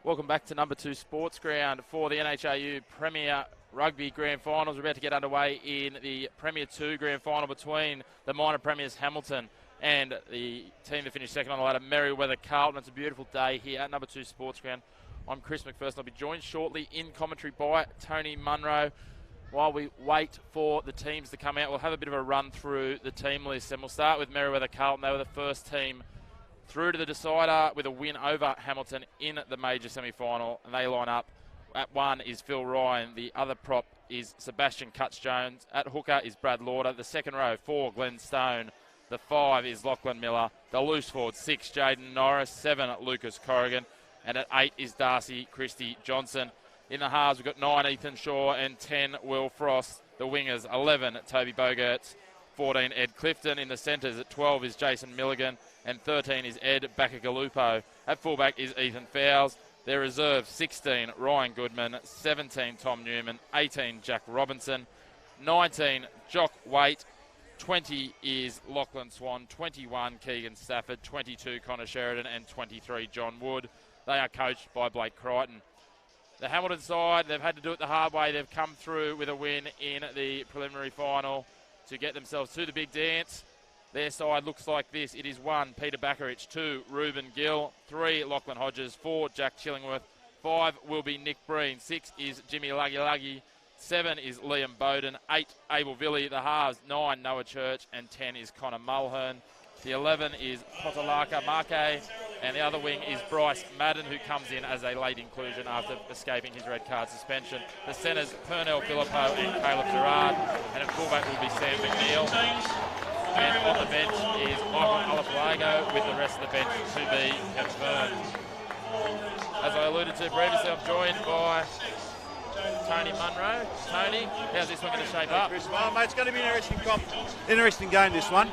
Welcome back to number 2 Sports Ground for the NHRU Premier Rugby Grand Finals. We're about to get underway in the Premier 2 Grand Final between the minor premiers Hamilton and the team that finished second on the ladder, Merewether Carlton. It's a beautiful day here at number 2 Sports Ground. I'm Chris McPherson. I'll be joined shortly in commentary by Tony Munro. While we wait for the teams to come out, we'll have a bit of a run through the team list, and we'll start with Merewether Carlton. They were the first team through to the decider with a win over Hamilton in the major semi-final, and they line up. At 1 is Phil Ryan. The other prop is Sebastian Cutts-Jones. At hooker is Brad Lauder. The second row, 4, Glenn Stone. The 5 is Lachlan Miller. The loose forward, 6, Jaden Norris. 7, Lucas Corrigan. And at 8 is Darcy Christie Johnson. In the halves, we've got 9, Ethan Shaw, and 10, Will Frost. The wingers, 11, Toby Bogerts. 14, Ed Clifton. In the centres, at 12 is Jason Milligan. And 13 is Ed Bakagalupo. At fullback is Ethan Fowles. Their reserve, 16, Ryan Goodman. 17, Tom Newman. 18, Jack Robinson. 19, Jock Waite. 20 is Lachlan Swan. 21, Keegan Stafford. 22, Connor Sheridan. And 23, John Wood. They are coached by Blake Crichton. The Hamilton side, they've had to do it the hard way. They've come through with a win in the preliminary final to get themselves to the big dance. Their side looks like this. It is 1, Peter Bakarich. 2, Reuben Gill. 3, Lachlan Hodges. 4, Jack Chillingworth. 5 will be Nick Breen. 6 is Jimmy Luggy. 7 is Liam Bowden. 8, Abel Villy. The halves, 9, Noah Church. And 10 is Connor Mulhern. The 11 is Potalaka Marke. And the other wing is Bryce Madden, who comes in as a late inclusion after escaping his red card suspension. The centres, Pernell Filippo and Caleb Gerard. And at fullback will be Sam McNeil. And on the bench is Michael Alafalago, with the rest of the bench to be confirmed. As I alluded to previously, I'm joined by Tony Munro. Tony, how's this one going to shape up? Well, mate, it's going to be an interesting game, this one.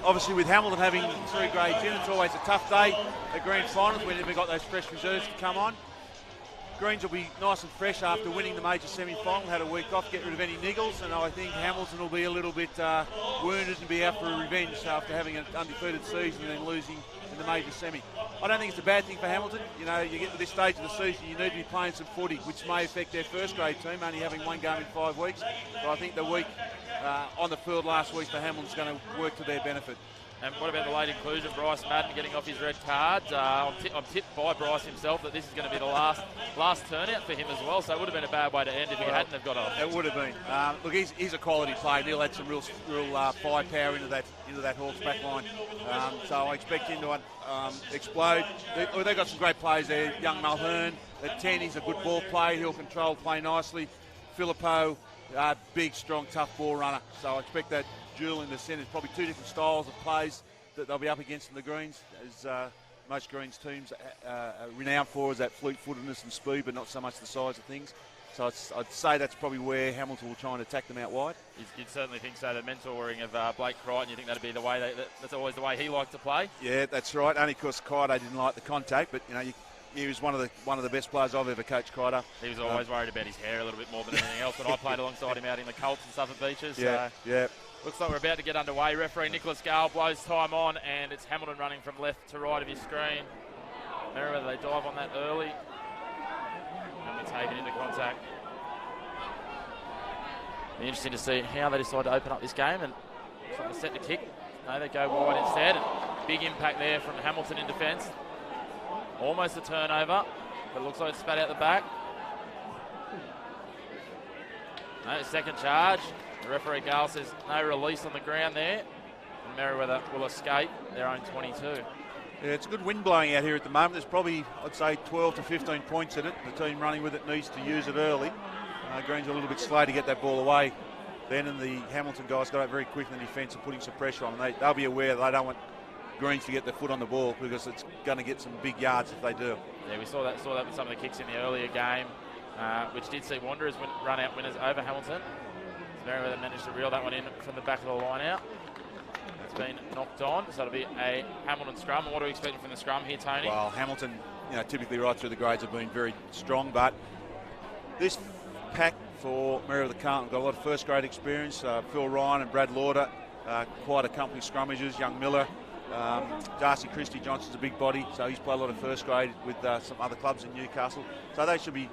Obviously, with Hamilton having 3 grades in, it's always a tough day at grand finals when we've got those fresh reserves to come on. Greens will be nice and fresh after winning the major semi-final, had a week off, get rid of any niggles, and I think Hamilton will be a little bit wounded and be out for a revenge after having an undefeated season and then losing in the major semi. I don't think it's a bad thing for Hamilton. You know, you get to this stage of the season, you need to be playing some footy, which may affect their first grade team, only having 1 game in 5 weeks. But I think the week on the field last week for Hamilton's going to work to their benefit. And what about the late inclusion, Bryce Madden getting off his red card? I'm tipped by Bryce himself that this is going to be the last turnout for him as well, so it would have been a bad way to end if he hadn't have got off. It would have been. Look, he's a quality player. He'll add some real firepower into that Hawks back line. So I expect him to explode. They've got some great players there. Young Mulhern at 10, he's a good ball player. He'll control play nicely. Filippo, big, strong, tough ball runner. So I expect that duel in the centre. Probably 2 different styles of plays that they'll be up against in the Greens, as most Greens teams are renowned for, is that fleet-footedness and speed, but not so much the size of things. So I'd say that's probably where Hamilton will try and attack them out wide. You'd certainly think so. The mentoring of Blake Crichton, you think that'd be the way that's always the way he liked to play? Yeah, that's right. Only because Crichton didn't like the contact, but you know, he was one of the best players I've ever coached, Crichton. He was always worried about his hair a little bit more than anything else. When I played alongside him out in the Colts and Suffolk Beaches. Yeah, yeah. Looks like we're about to get underway. Referee Nicholas Gale blows time on, and it's Hamilton running from left to right of your screen. Merewether, they dive on that early. And we take it into contact. Be interesting to see how they decide to open up this game and set the kick. No, they go wide instead. And big impact there from Hamilton in defence. Almost a turnover, but it looks like it's spat out the back. No, second charge. The referee Gale says no release on the ground there. And Merewether will escape their own 22. Yeah, it's a good wind blowing out here at the moment. There's probably, I'd say, 12 to 15 points in it. The team running with it needs to use it early. Green's a little bit slow to get that ball away. Then and the Hamilton guys got out very quick in the defence and putting some pressure on them. They'll be aware they don't want Greens to get their foot on the ball because it's going to get some big yards if they do. Yeah, we saw that with some of the kicks in the earlier game, which did see Wanderers run out winners over Hamilton. Merewether managed to reel that one in from the back of the line out. It's been knocked on, so it'll be a Hamilton scrum. And what are we expecting from the scrum here, Tony? Well, Hamilton, typically right through the grades have been very strong, but this pack for Merewether Carlton got a lot of first grade experience. Phil Ryan and Brad Lauder, quite accomplished scrummagers. Young Miller, Darcy Christie Johnson's a big body, so he's played a lot of first grade with some other clubs in Newcastle. So they should be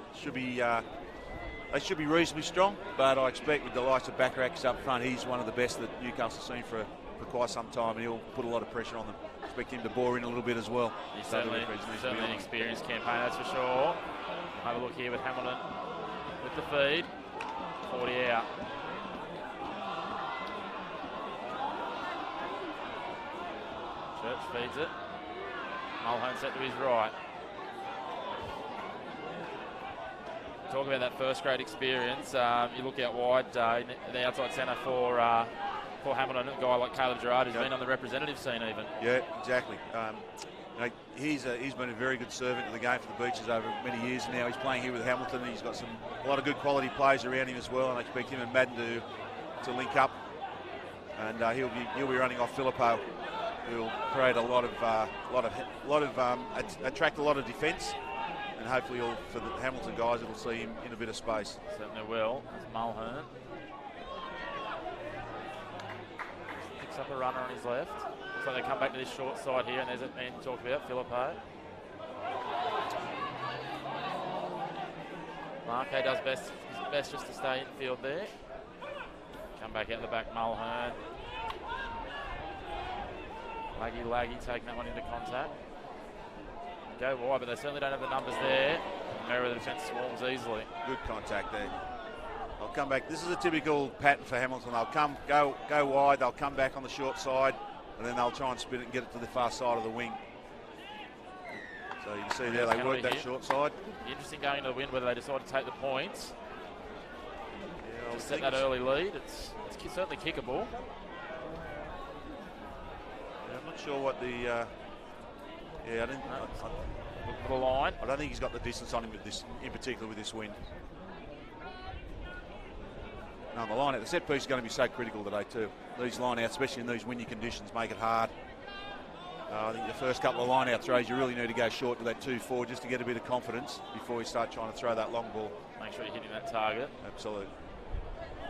reasonably strong. But I expect with the likes of Bacharachs up front, he's one of the best that Newcastle's seen for quite some time, and he'll put a lot of pressure on them. Expect him to bore in a little bit as well. He's certainly an experienced campaign, that's for sure. Have a look here with Hamilton with the feed. 40 out. Church feeds it. Mulhern set to his right. Talk about that first grade experience. You look out wide in the outside centre for Hamilton, a guy like Caleb Gerard who's been on the representative scene even. Yeah, exactly. He's been a very good servant to the game for the Beaches over many years now. He's playing here with Hamilton, and he's got a lot of good quality players around him as well, and I expect him and Madden to link up, and he'll be running off Filippo, who'll create attract a lot of defence, and hopefully for the Hamilton guys it'll see him in a bit of space. Certainly will. That's Mulhern. Picks up a runner on his left. So they come back to this short side here, and there's a man to talk about, Filippo. Marque does his best just to stay in field there. Come back out the back, Mulhern. Laggy taking that one into contact. Go wide, but they certainly don't have the numbers there. Merewether defence swarms easily. Good contact there. They'll come back. This is a typical pattern for Hamilton. They'll go wide, they'll come back on the short side, and then they'll try and spin it and get it to the far side of the wing. So you can see there they work that short side. Interesting going into the wind whether they decide to take the points. Yeah, to set that early lead. It's certainly kickable. Yeah, I'm not sure what the... Look for the line. I don't think he's got the distance on him in particular with this wind. No, the line out. The set piece is going to be so critical today too. These line outs, especially in these windy conditions, make it hard. I think the first couple of line out throws, you really need to go short to that 2-4 just to get a bit of confidence before you start trying to throw that long ball. Make sure you're hitting that target. Absolutely.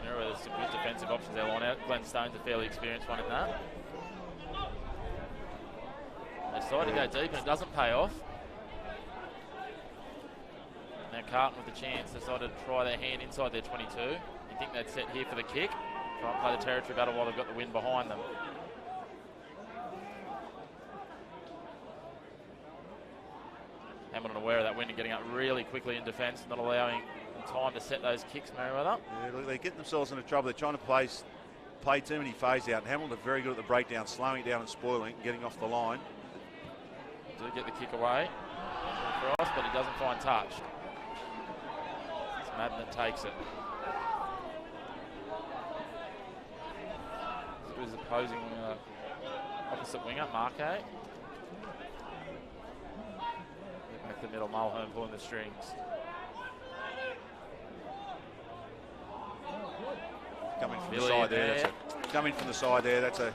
There's some good defensive options there line out. Glenn Stone's a fairly experienced one at that. They decide to go deep and it doesn't pay off. Now Carlton with the chance decided to try their hand inside their 22. You think they'd set here for the kick. Try and play the territory battle while they've got the wind behind them. Hamilton aware of that wind and getting up really quickly in defence, not allowing them time to set those kicks, Merewether. Yeah, look, they're getting themselves into trouble. They're trying to play too many phase out, and Hamilton are very good at the breakdown, slowing it down and spoiling, getting off the line. Do get the kick away. Cross, but he doesn't find touch. It's Madden that takes it. His opposing opposite winger, Marque. Back the middle, Mulhern pulling the strings. Coming from the side there. Coming from the side there. That's a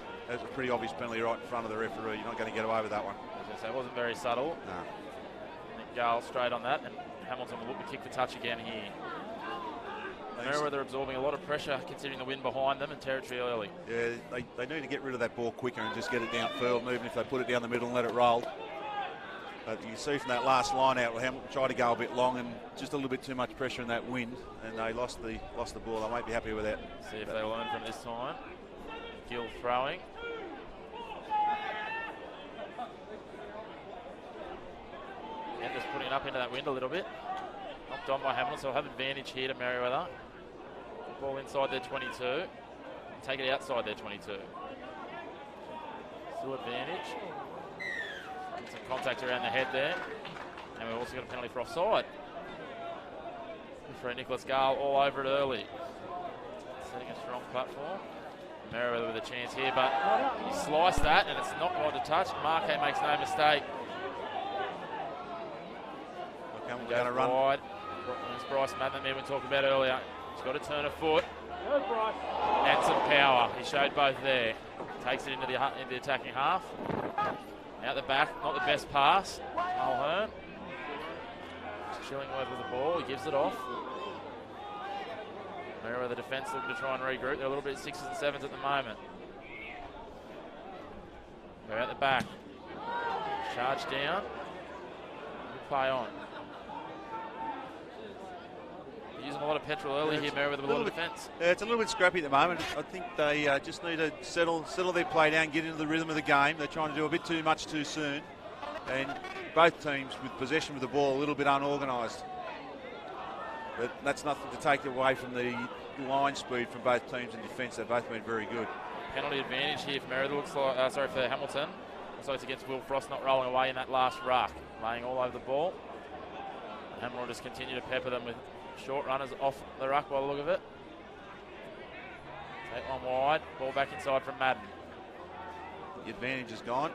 pretty obvious penalty right in front of the referee. You're not going to get away with that one. So it wasn't very subtle. No. Nick Gale straight on that, and Hamilton will look to kick the touch again here. Merewether absorbing a lot of pressure considering the wind behind them and territory early. Yeah, they need to get rid of that ball quicker and just get it downfield, even if they put it down the middle and let it roll. But you can see from that last line out, Hamilton tried to go a bit long and just a little bit too much pressure in that wind, and they lost the ball. They won't be happy with that. See if they learn from this time. Gill throwing. And just putting it up into that wind a little bit. Knocked on by Hamilton, so we'll have advantage here to Merewether. Ball inside their 22. Take it outside their 22. Still advantage. Some contact around the head there. And we've also got a penalty for offside. For Nicholas Gale all over it early. Setting a strong platform. Merewether with a chance here, but he sliced that and it's not wide to touch. Marque makes no mistake. Goes to run wide. It's Bryce Madden we were talking about earlier. He's got to turn a foot. And some power. He showed both there. Takes it into the attacking half. Out the back, not the best pass. Mulhern. Chillingworth with the ball. He gives it off. Merewether defence looking to try and regroup. They're a little bit 6s and 7s at the moment. Go out the back. Charge down. Good play on. Using a lot of petrol early here, Merewether, with a lot of defence. Yeah, it's a little bit scrappy at the moment. I think they just need to settle their play down, get into the rhythm of the game. They're trying to do a bit too much too soon. And both teams with possession with the ball a little bit unorganised. But that's nothing to take away from the line speed from both teams in defence. They've both been very good. Penalty advantage here for Merewether, looks like, for Hamilton. Looks like it's against Will Frost, not rolling away in that last ruck. Laying all over the ball. Hamilton will just continue to pepper them with short runners off the ruck by the look of it. Take one wide, ball back inside from Madden. The advantage is gone.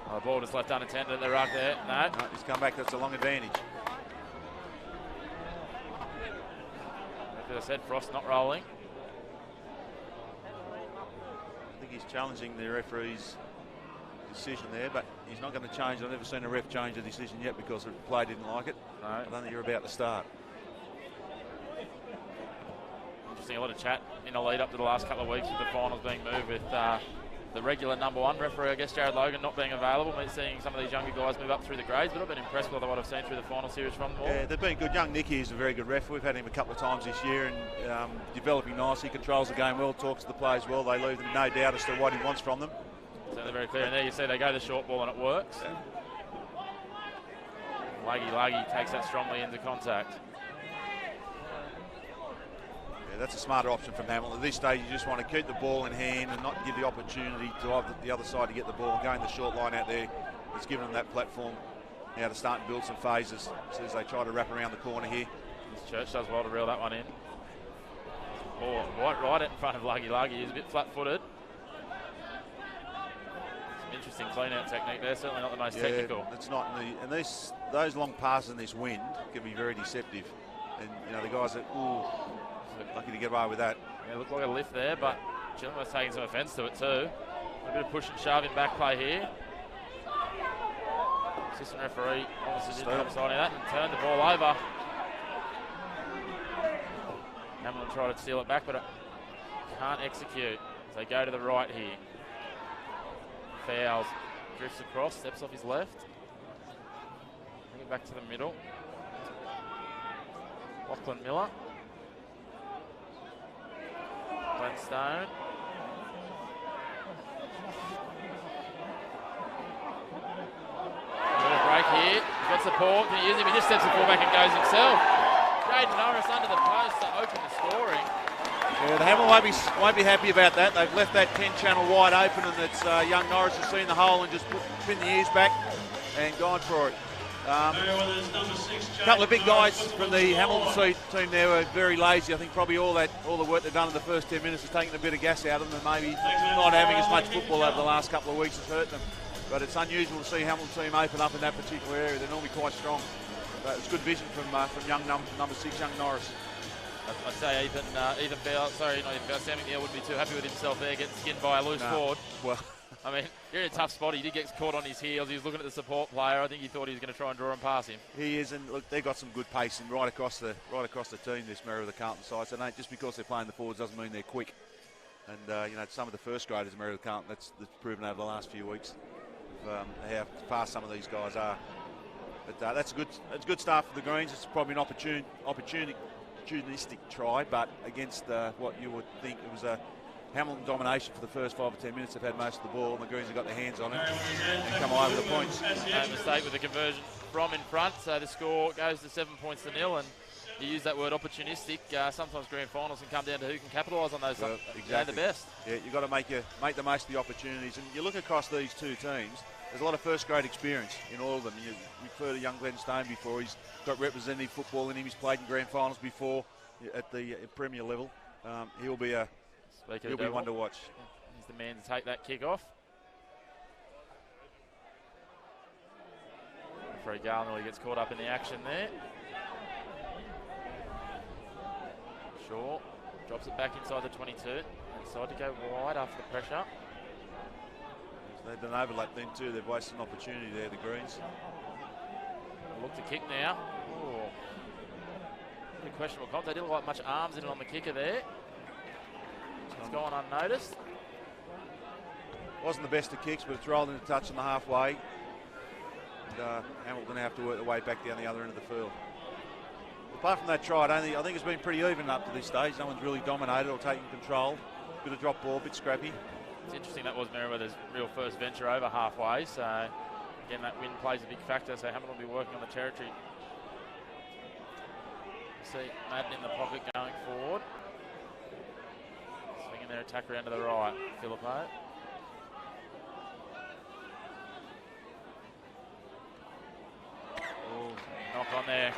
Oh, the ball just left unattended at the ruck there. No, he's come back. That's a long advantage. As I said, Frost not rolling. I think he's challenging the referee's decision there, but he's not going to change. I've never seen a ref change a decision yet because the play didn't like it. No. I don't think you're about to start. Interesting, a lot of chat in the lead up to the last couple of weeks with the finals being moved with the regular number one referee, I guess, Jared Logan, not being available. Me seeing some of these younger guys move up through the grades, but I've been impressed with what I've seen through the final series from them all. Yeah, they've been good. Young Nicky is a very good ref. We've had him a couple of times this year and developing nicely, controls the game well, talks to the players well. They leave them no doubt as to what he wants from them. Certainly very clear. And there you see they go the short ball and it works. Yeah. Laggy takes that strongly into contact. Yeah, that's a smarter option from Hamilton. At this stage, you just want to keep the ball in hand and not give the opportunity to the other side to get the ball. And going the short line out there, it's given them that platform now to start and build some phases as they try to wrap around the corner here. Church does well to reel that one in. Oh, right in front of Laggy. He's a bit flat-footed. Some interesting clean-out technique there. Certainly not the most technical. It's not. And those long passes in this wind can be very deceptive. And you know the guys that lucky to get away with that. Yeah, looked like a lift there, but Gillen was taking some offence to it too. A bit of push and shove in back play here. Assistant referee obviously didn't have sign of that and turned the ball over. Hamilton tried to steal it back, but it can't execute. So they go to the right here. Fouls, drifts across, steps off his left. Bring it back to the middle. Lachlan Miller. Glenn Stone. A little break here. He's got support. Can he use him? He just steps the ball back and goes himself. Jaden Norris under the post to open the scoring. Yeah, the Hamilton won't be happy about that. They've left that 10 channel wide open, and it's young Norris has seen the hole and just pinned the ears back and gone for it. A couple of big guys from the Hamilton team there were very lazy. I think probably all the work they've done in the first 10 minutes has taken a bit of gas out of them, and maybe not having as much football over the last couple of weeks has hurt them. But it's unusual to see Hamilton team open up in that particular area. They're normally quite strong. But it's good vision from young number 6, young Norris. I'd say Ethan Bell, Sam McNeil wouldn't be too happy with himself there, getting skinned by a loose forward. Well, I mean, you're in a tough spot. He did get caught on his heels. He was looking at the support player. I think he thought he was going to try and draw and pass him. He is, and look, they've got some good pacing right across the team. This Merewether Carlton side. So just because they're playing the forwards doesn't mean they're quick. And some of the first graders in Merewether Carlton, that's proven over the last few weeks how fast some of these guys are. But that's a good start for the Greens. It's probably an opportunistic try, but against what you would think it was a Hamilton domination for the first 5 or 10 minutes. They've had most of the ball, and the Greens have got their hands on it and come away with the points. No mistake with the conversion from in front, so the score goes to 7 points to 0. And you use that word opportunistic. Sometimes grand finals can come down to who can capitalise on those. Well, exactly. The best. Yeah, you've got to make the most of the opportunities. And you look across these two teams, there's a lot of first-grade experience in all of them. You refer to young Glenn Stone before. He's got representative football in him. He's played in grand finals before at the Premier level. He'll be one to watch. He's the man to take that kick off. Referee Garland gets caught up in the action there. Shaw drops it back inside the 22. Decide to go wide after the pressure. They've done overlap then too. They've wasted an opportunity there, the Greens. Look to kick now. Oh. Pretty questionable contact. They didn't look like much arms in it on the kicker there. It's gone unnoticed. Wasn't the best of kicks, but it's rolled into touch on the halfway. And Hamilton have to work their way back down the other end of the field. Apart from that try, I think it's been pretty even up to this stage. No one's really dominated or taken control. Bit of drop ball, bit scrappy. It's interesting that was Merewether's real first venture over halfway. So again, that wind plays a big factor. So Hamilton will be working on the territory. See Madden in the pocket going forward. Swinging their attack around to the right. Philippo. Knock on there.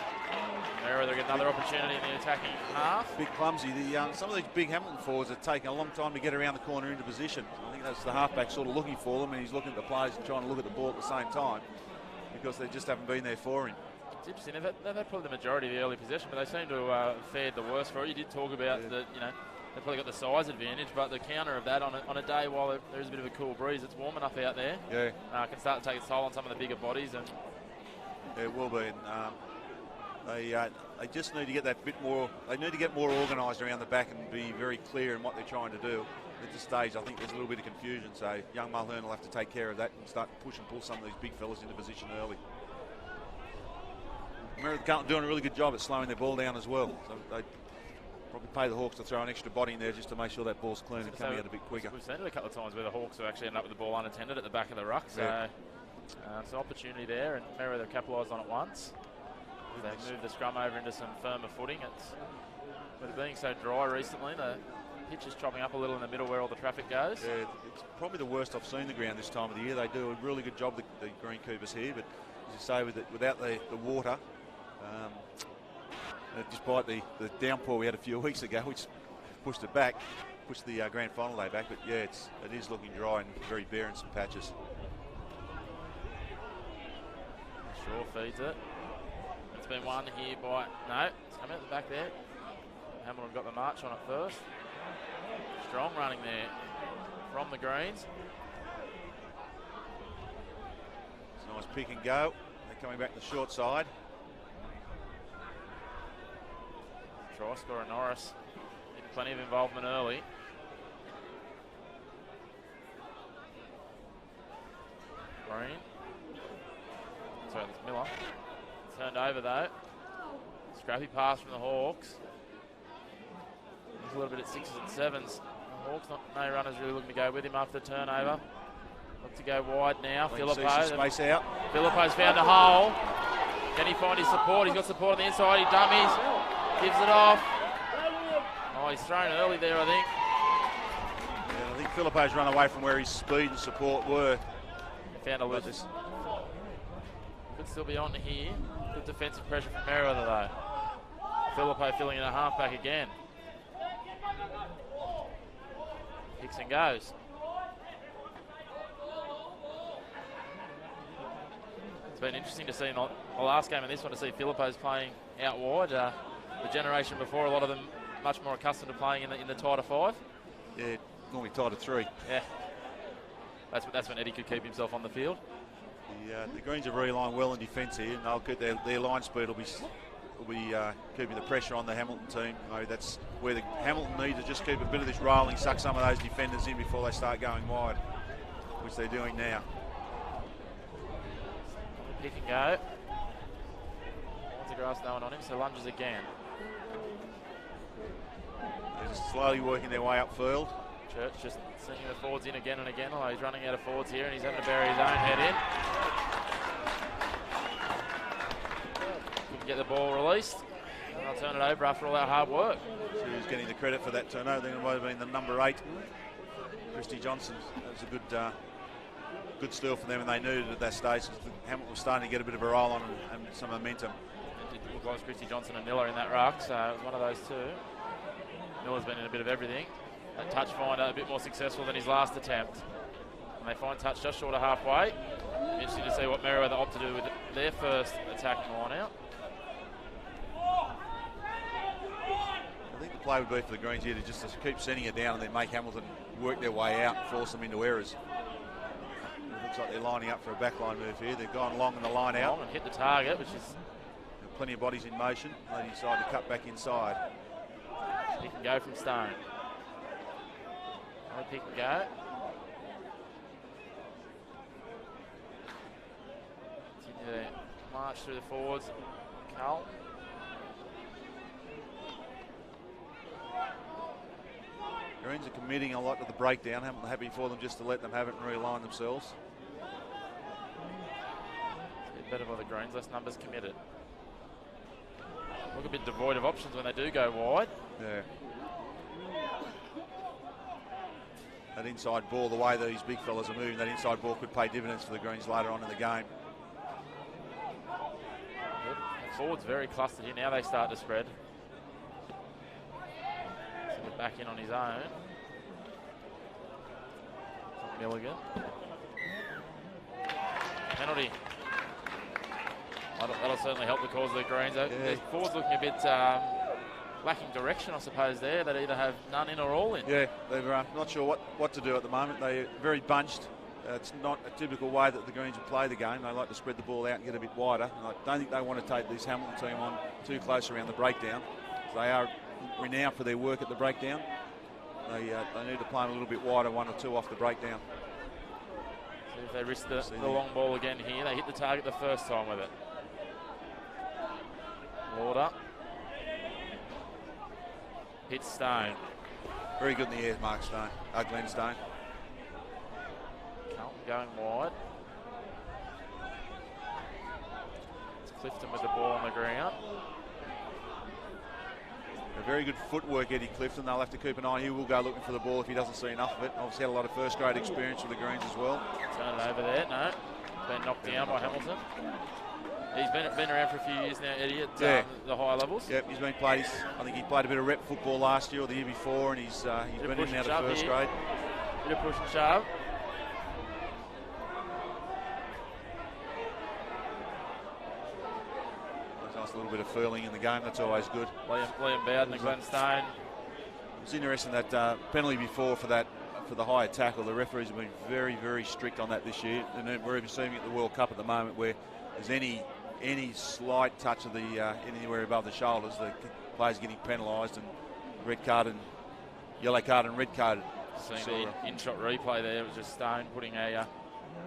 Merewether get another opportunity in the attacking half. Bit clumsy. Some of these big Hamilton forwards are taking a long time to get around the corner into position. I think that's the halfback sort of looking for them, and he's looking at the players and trying to look at the ball at the same time because they just haven't been there for him. It's interesting. They've had probably the majority of the early possession, but they seem to have fared the worst for it. You did talk about that, they've probably got the size advantage, but the counter of that on a day while there is a bit of a cool breeze, it's warm enough out there. Yeah. Can start to take its toll on some of the bigger bodies. And yeah, it will be. And, they just need to get that bit more. They need to get more organised around the back and be very clear in what they're trying to do. At this stage, I think there's a little bit of confusion. So young Mulhern will have to take care of that and start to push and pull some of these big fellas into position early. Carlton doing a really good job at slowing their ball down as well. So they probably pay the Hawks to throw an extra body in there just to make sure that ball's clean and coming out a bit quicker. We've seen it a couple of times where the Hawks have actually ended up with the ball unattended at the back of the ruck. So it's an opportunity there, and Merewether capitalised on it once. They moved the scrum over into some firmer footing. With it being so dry recently, the pitch is chopping up a little in the middle where all the traffic goes. Yeah, it's probably the worst I've seen the ground this time of the year. They do a really good job, the greenkeepers here, but as you say, without the water, despite the downpour we had a few weeks ago, which pushed it back, pushed the grand final day back, but yeah, it is looking dry and very bare in some patches. Shaw feeds it. It's been won here by, no, it's coming out the back there. Hamilton got the march on it first. Strong running there from the Greens. It's a nice pick and go. They're coming back to the short side. Try scorer Norris in plenty of involvement early. Green. Sorry, that's Miller. Turned over though. Scrappy pass from the Hawks. There's a little bit at 6s and 7s. The Hawks, no runners really looking to go with him after the turnover. Look to go wide now. Philippo. Space out. Philippo's found a hole. Can he find his support? He's got support on the inside. He dummies. Gives it off. Oh, he's thrown early there, I think. Yeah, I think Philippo's run away from where his speed and support were. He found a loose. Could still be on here. Good defensive pressure from Merewether though. Philippo filling in a halfback again. Kicks and goes. It's been interesting to see in the last game and this one to see Philippo's playing out wide. The generation before, a lot of them much more accustomed to playing in the tighter 5. Yeah, normally tighter 3. Yeah. That's when Eddie could keep himself on the field. The Greens have relined well in defence here, and they'll get their line speed will be keeping the pressure on the Hamilton team. That's where the Hamilton need to just keep a bit of this rolling, suck some of those defenders in before they start going wide, which they're doing now. Pick and go. Wants the grass no one on him, so lunges again. They're just slowly working their way upfield. Church just sending the forwards in again and again, although he's running out of forwards here and he's having to bury his own head in. Couldn't get the ball released. And I'll turn it over after all our hard work. So who's getting the credit for that turnover? Then it might have been the number 8, Christy Johnson. That was a good steal for them, and they needed it at that stage because Hamilton was starting to get a bit of a roll on and some momentum. It did look like Christy Johnson and Miller in that ruck, so it was one of those two. Miller's been in a bit of everything. That touch finder a bit more successful than his last attempt. And they find touch just short of halfway. Interesting to see what Merewether opt to do with their first attacking line out. I think the play would be for the Greens here to just keep sending it down and then make Hamilton work their way out and force them into errors. It looks like they're lining up for a backline move here. They've gone long in the line out. And hit the target, which is... Plenty of bodies in motion. They decide to cut back inside. He can go from Stone. Another pick and go. Continue to march through the forwards. Carlton. Greens are committing a lot to the breakdown. I'm happy for them just to let them have it and realign themselves. It's better by the Greens, less numbers committed. Look a bit devoid of options when they do go wide. Yeah. That inside ball, the way these big fellas are moving, that inside ball could pay dividends for the Greens later on in the game. Yep. The forward's very clustered here. Now they start to spread. So we're back in on his own. Milligan. Penalty. That'll certainly help the cause of the Greens. Yeah. The forward's looking a bit lacking direction, I suppose, there. They either have none in or all in. Yeah, they're not sure what to do at the moment. They're very bunched. It's not a typical way that the Greens would play the game. They like to spread the ball out and get a bit wider. And I don't think they want to take this Hamilton team on too close around the breakdown. They are renowned for their work at the breakdown. They need to play them a little bit wider, one or two off the breakdown. See if they risk the long ball again here. They hit the target the first time with it. Lauder. Hits Stone. Very good in the air, Mark Stone. Glenn Stone. Carlton going wide. It's Clifton with the ball on the ground. A very good footwork, Eddie Clifton. They'll have to keep an eye. He will go looking for the ball if he doesn't see enough of it. Obviously had a lot of first grade experience with the Greens as well. Turn it over there. No. Been knocked down by Hamilton. He's been around for a few years now, Eddie, at the higher levels. Yep, he's been played. I think he played a bit of rep football last year or the year before, and he's been in and out of first grade. Bit of push and shove. Nice little bit of furling in the game. That's always good. William Bowden and Glenn Stone. It's interesting that penalty before for the higher tackle. The referees have been very, very strict on that this year, and we're even seeing it at the World Cup at the moment where there's any slight touch of the anywhere above the shoulders, the players getting penalised and yellow card and red carded. Seeing the in-shot replay there, it was just Stone putting a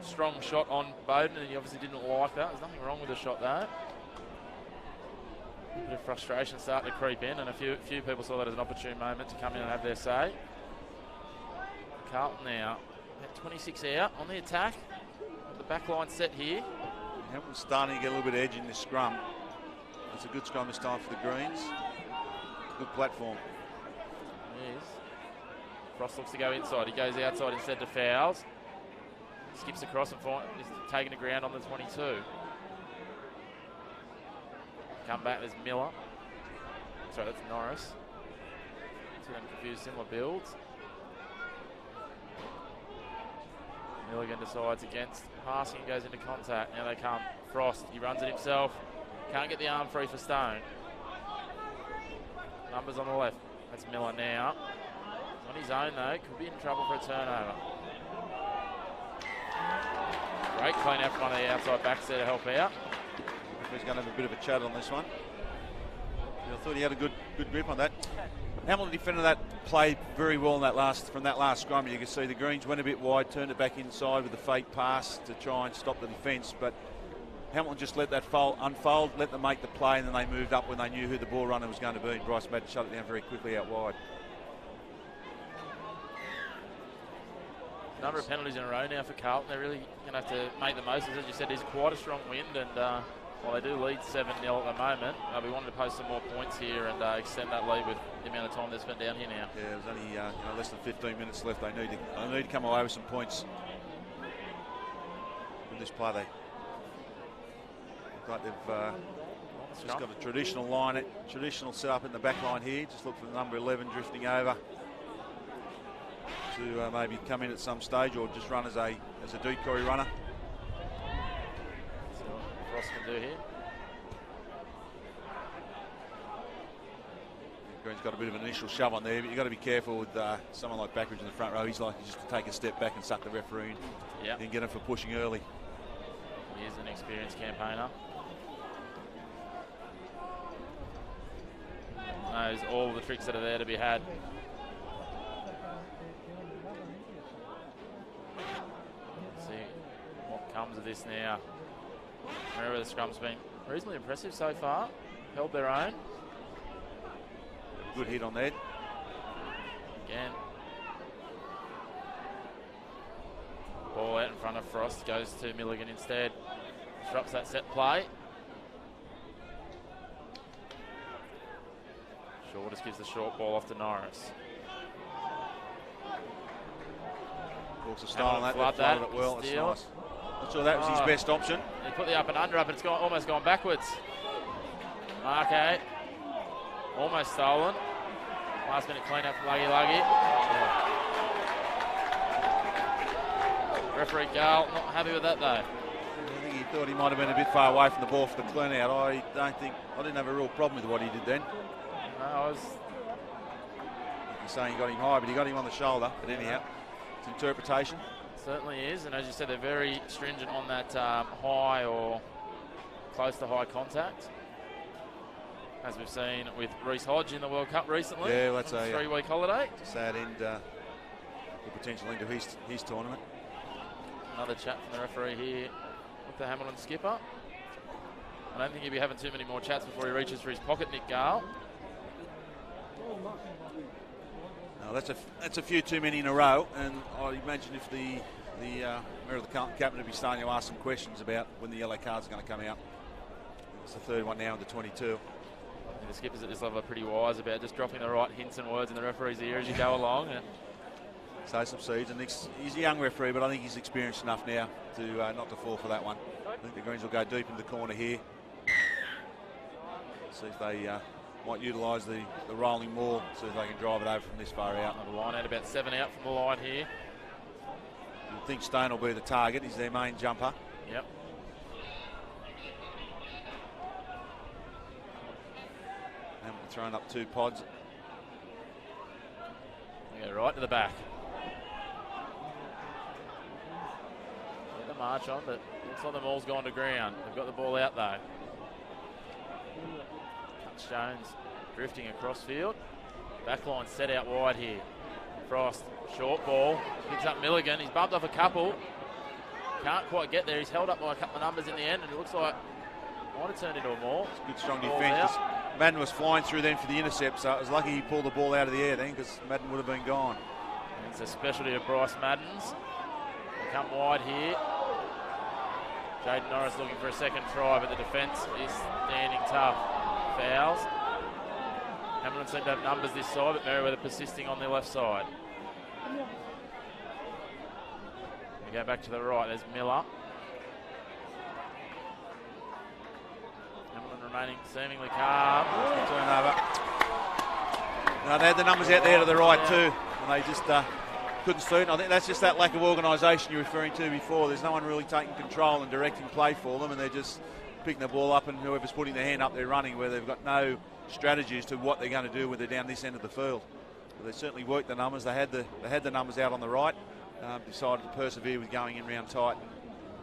strong shot on Bowden, and he obviously didn't like that. There's nothing wrong with the shot there. A bit of frustration starting to creep in, and a few people saw that as an opportune moment to come in and have their say. Carlton now at 26 out on the attack. The back line set here. Hamilton's starting to get a little bit of edge in this scrum. It's a good scrum this time for the Greens. Good platform. It is. Frost looks to go inside. He goes outside instead to Fowles. Skips across and is taking the ground on the 22. Come back, there's Miller. Sorry, that's Norris. Two of them confused, similar builds. Milligan decides against passing and goes into contact. Now they come. Frost, he runs it himself. Can't get the arm free for Stone. Numbers on the left. That's Miller now. On his own though, could be in trouble for a turnover. Great clean out from one of the outside backs there to help out. He's going to have a bit of a chat on this one. I thought he had a good grip on that. Hamilton defended that play very well in from that last scrum. You can see the Greens went a bit wide, turned it back inside with a fake pass to try and stop the defence, but Hamilton just let that unfold, let them make the play, and then they moved up when they knew who the ball runner was going to be. Bryce Madden shut it down very quickly out wide. Number of penalties in a row now for Carlton. They're really going to have to make the most of it. As you said, it's quite a strong wind, and while they do lead 7-0 at the moment, we wanted to post some more points here and extend that lead with the amount of time they've spent down here now. Yeah, there's only less than 15 minutes left. They need to come away with some points in this play. They look like they've just got a traditional setup in the back line here. Just look for the number 11 drifting over to maybe come in at some stage or just run as a decoy runner. See what Frost can do here. Green's got a bit of an initial shove on there, but you've got to be careful with someone like Backridge in the front row. He's likely just to take a step back and suck the referee in and get him for pushing early. He is an experienced campaigner. Knows all the tricks that are there to be had. this now. Merewether scrum's been reasonably impressive so far. Held their own. Good hit on that. Again. Ball out in front of Frost. Goes to Milligan instead. Disrupts that set play. Shaw just gives the short ball off to Norris. Talks a style on that. Flood Flooded it well. It's nice. Not sure that was his best option. He put the up and under up, and it's almost gone backwards. Okay. Almost stolen. Last minute clean up from Luggy. Yeah. Referee Carl not happy with that though. I think he thought he might have been a bit far away from the ball for the clean out. I didn't have a real problem with what he did then. No, You're saying he got him high, but he got him on the shoulder. But anyhow, it's interpretation. Certainly is, and as you said, they're very stringent on that high or close to high contact. As we've seen with Reece Hodge in the World Cup recently. Yeah, well, that's a 3-week holiday. Sad end, the potential end of his tournament. Another chat from the referee here with the Hamilton skipper. I don't think he'll be having too many more chats before he reaches for his pocket, Nick Gale. No, that's a few too many in a row, and I imagine if the Merewether captain would be starting to ask some questions about when the yellow cards are going to come out. It's the third one now in the 22. And the skippers at this level are pretty wise about just dropping the right hints and words in the referee's ear as you go along. And sow some seeds, and he's a young referee, but I think he's experienced enough now to not to fall for that one. I think the Greens will go deep in the corner here. See if they might utilise the rolling more, so they can drive it over from this far out. The line out about 7 out from the line here. You'd think Stone will be the target. He's their main jumper. Yep. And throwing up 2 pods. Yeah, right to the back. Get the march on, but looks like the ball's gone to ground. They've got the ball out though. Cuts Jones drifting across field. Backline set out wide here. Frost, short ball, picks up Milligan. He's bumped off a couple. Can't quite get there. He's held up by a couple of numbers in the end, and it looks like might have turned into a maul. It's good, strong defence. Madden was flying through then for the intercept, so it was lucky he pulled the ball out of the air then, because Madden would have been gone. And it's a specialty of Bryce Madden's. They come wide here. Jaden Norris looking for a second try, but the defence is standing tough. Fouls. Hamilton seem to have numbers this side, but Merewether persisting on their left side. We go back to the right. There's Miller. Hamilton remaining seemingly calm. Turnover. No, they had the numbers out there to the right too, and they just couldn't suit. I think that's just that lack of organisation you're referring to before. There's no one really taking control and directing play for them, and they're just picking the ball up, and whoever's putting their hand up, they're running, where they've got no strategy as to what they're going to do when they're down this end of the field. But they certainly worked the numbers. They had the numbers out on the right. Decided to persevere with going in round tight.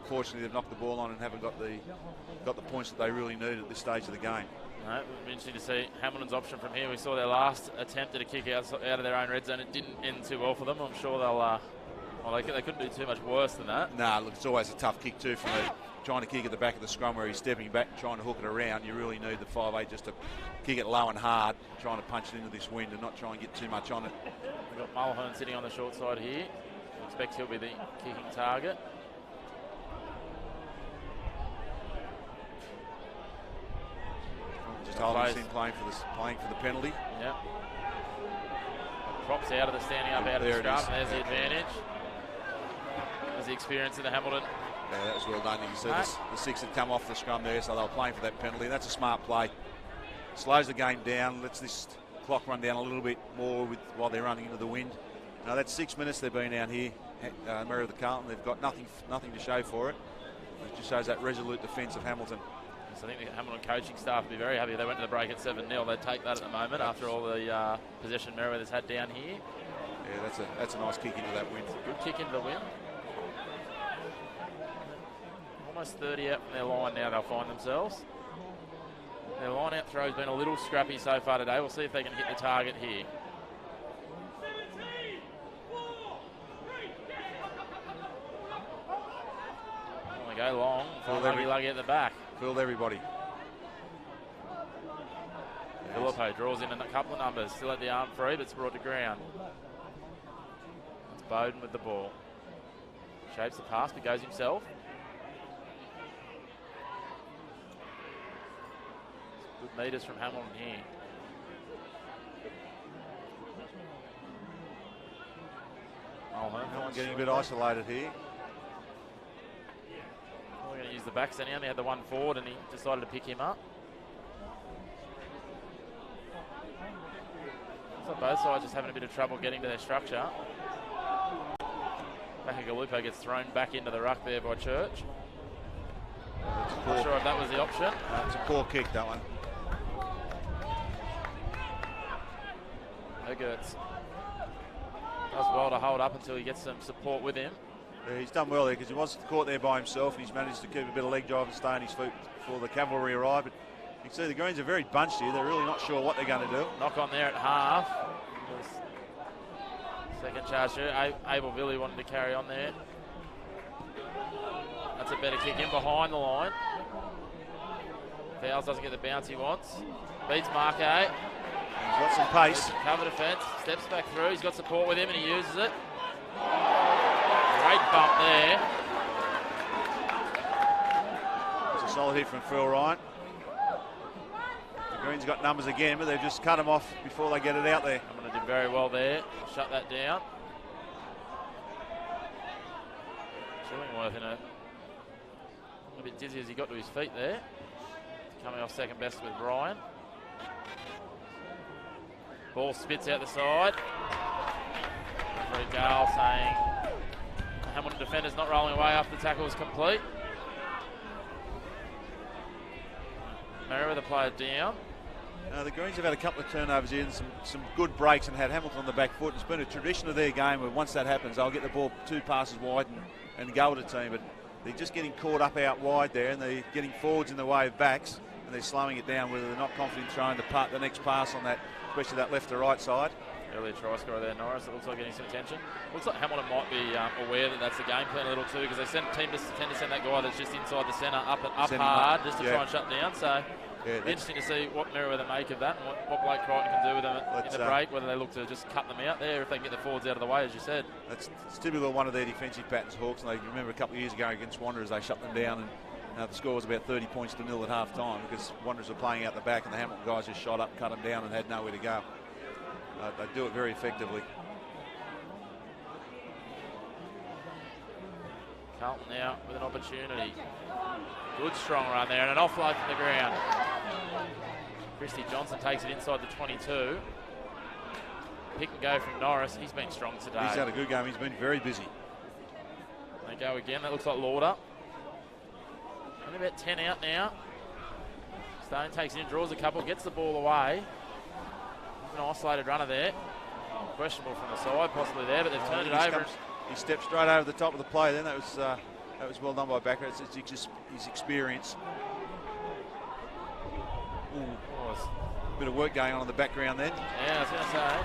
Unfortunately, they've knocked the ball on and haven't got the points that they really need at this stage of the game. No, it would be interesting to see Hamilton's option from here. We saw their last attempt at a kick out of their own red zone. It didn't end too well for them. I'm sure they'll. They couldn't do too much worse than that. Nah, look, it's always a tough kick too from trying to kick at the back of the scrum where he's stepping back, trying to hook it around. You really need the 5'8" just to kick it low and hard, trying to punch it into this wind and not try and get too much on it. We've got Mulhern sitting on the short side here. I expect he'll be the kicking target. Just holding him playing for the penalty. Yep. Props out of the standing up out of the scrum. There's the advantage. There's the experience of the Hamilton. Yeah, that was well done. You can see the 6 had come off the scrum there, so they were playing for that penalty. That's a smart play. Slows the game down, lets this clock run down a little bit more while they're running into the wind. Now that's 6 minutes they've been out here. Merewether Carlton, they've got nothing to show for it. It just shows that resolute defence of Hamilton. So I think the Hamilton coaching staff would be very happy if they went to the break at 7-0. They'd take that at the moment after all the possession Merewether's had down here. Yeah, that's a nice kick into that wind. Good kick into the wind. Almost 30 out from their line now, they'll find themselves. Their line out throw's been a little scrappy so far today. We'll see if they can hit the target here. going to go long. Lucky at the back. Fooled everybody. Filippo draws in a couple of numbers. Still at the arm free, but it's brought to ground. It's Bowden with the ball. Shapes the pass, but goes himself. Good meters from Hamilton here. Hamilton getting a bit isolated here. We're going to use the backs then. He only had the one forward and he decided to pick him up. So both sides just having a bit of trouble getting to their structure. Bakagalupo gets thrown back into the ruck there by Church. Not sure if that was the option. It's a poor kick, that one. Gertz does well to hold up until he gets some support with him. Yeah, he's done well there because he was caught there by himself and he's managed to keep a bit of leg drive and stay on his feet before the cavalry arrive. But you can see the Greens are very bunched here. They're really not sure what they're going to do. Knock on there at half. Second charge here. Abel Villy wanted to carry on there. That's a better kick in behind the line. Fowles doesn't get the bounce he wants. Beats Marque. He's got some pace. Cover defence. Steps back through. He's got support with him and he uses it. Great bump there. It's a solid hit from Phil Ryan. The Greens got numbers again, but they've just cut them off before they get it out there. I'm going to do very well there. Shut that down. Chillingworth in a bit dizzy as he got to his feet there. Coming off second best with Ryan. Ball spits out the side. Referee Gale saying the Hamilton defender's not rolling away after the tackle is complete. Merewether player down. The Greens have had a couple of turnovers here and some good breaks and had Hamilton on the back foot. It's been a tradition of their game where once that happens, they'll get the ball 2 passes wide and go with the team. But they're just getting caught up out wide there and they're getting forwards in the way of backs and they're slowing it down whether they're not confident throwing the next pass on that, especially that left to right side. Earlier try scorer there, Norris. It looks like getting some attention. Looks like Hamilton might be aware that that's the game plan a little too, because they tend to send that guy that's just inside the centre up hard just to try and shut down. So interesting to see what Merewether make of that and what Blake Crichton can do with them in the break, whether they look to just cut them out there, if they can get the forwards out of the way, as you said. It's typical of one of their defensive patterns, Hawks, and they remember a couple of years ago against Wanderers, they shut them down and the score was about 30 points to 0 at half time because Wanderers were playing out the back and the Hamilton guys just shot up, cut them down and had nowhere to go. They do it very effectively. Carlton now with an opportunity. Good strong run there and an offload from the ground. Christy Johnson takes it inside the 22. Pick and go from Norris. He's been strong today. He's had a good game. He's been very busy. They go again. That looks like Lauder. Only about 10 out now. Stone takes it in, draws a couple, gets the ball away. An isolated runner there. Questionable from the side, possibly there, but they've turned it over. He stepped straight over the top of the play then. That was well done by Backer. It's just his experience. A bit of work going on in the background then. Yeah, I was going to say.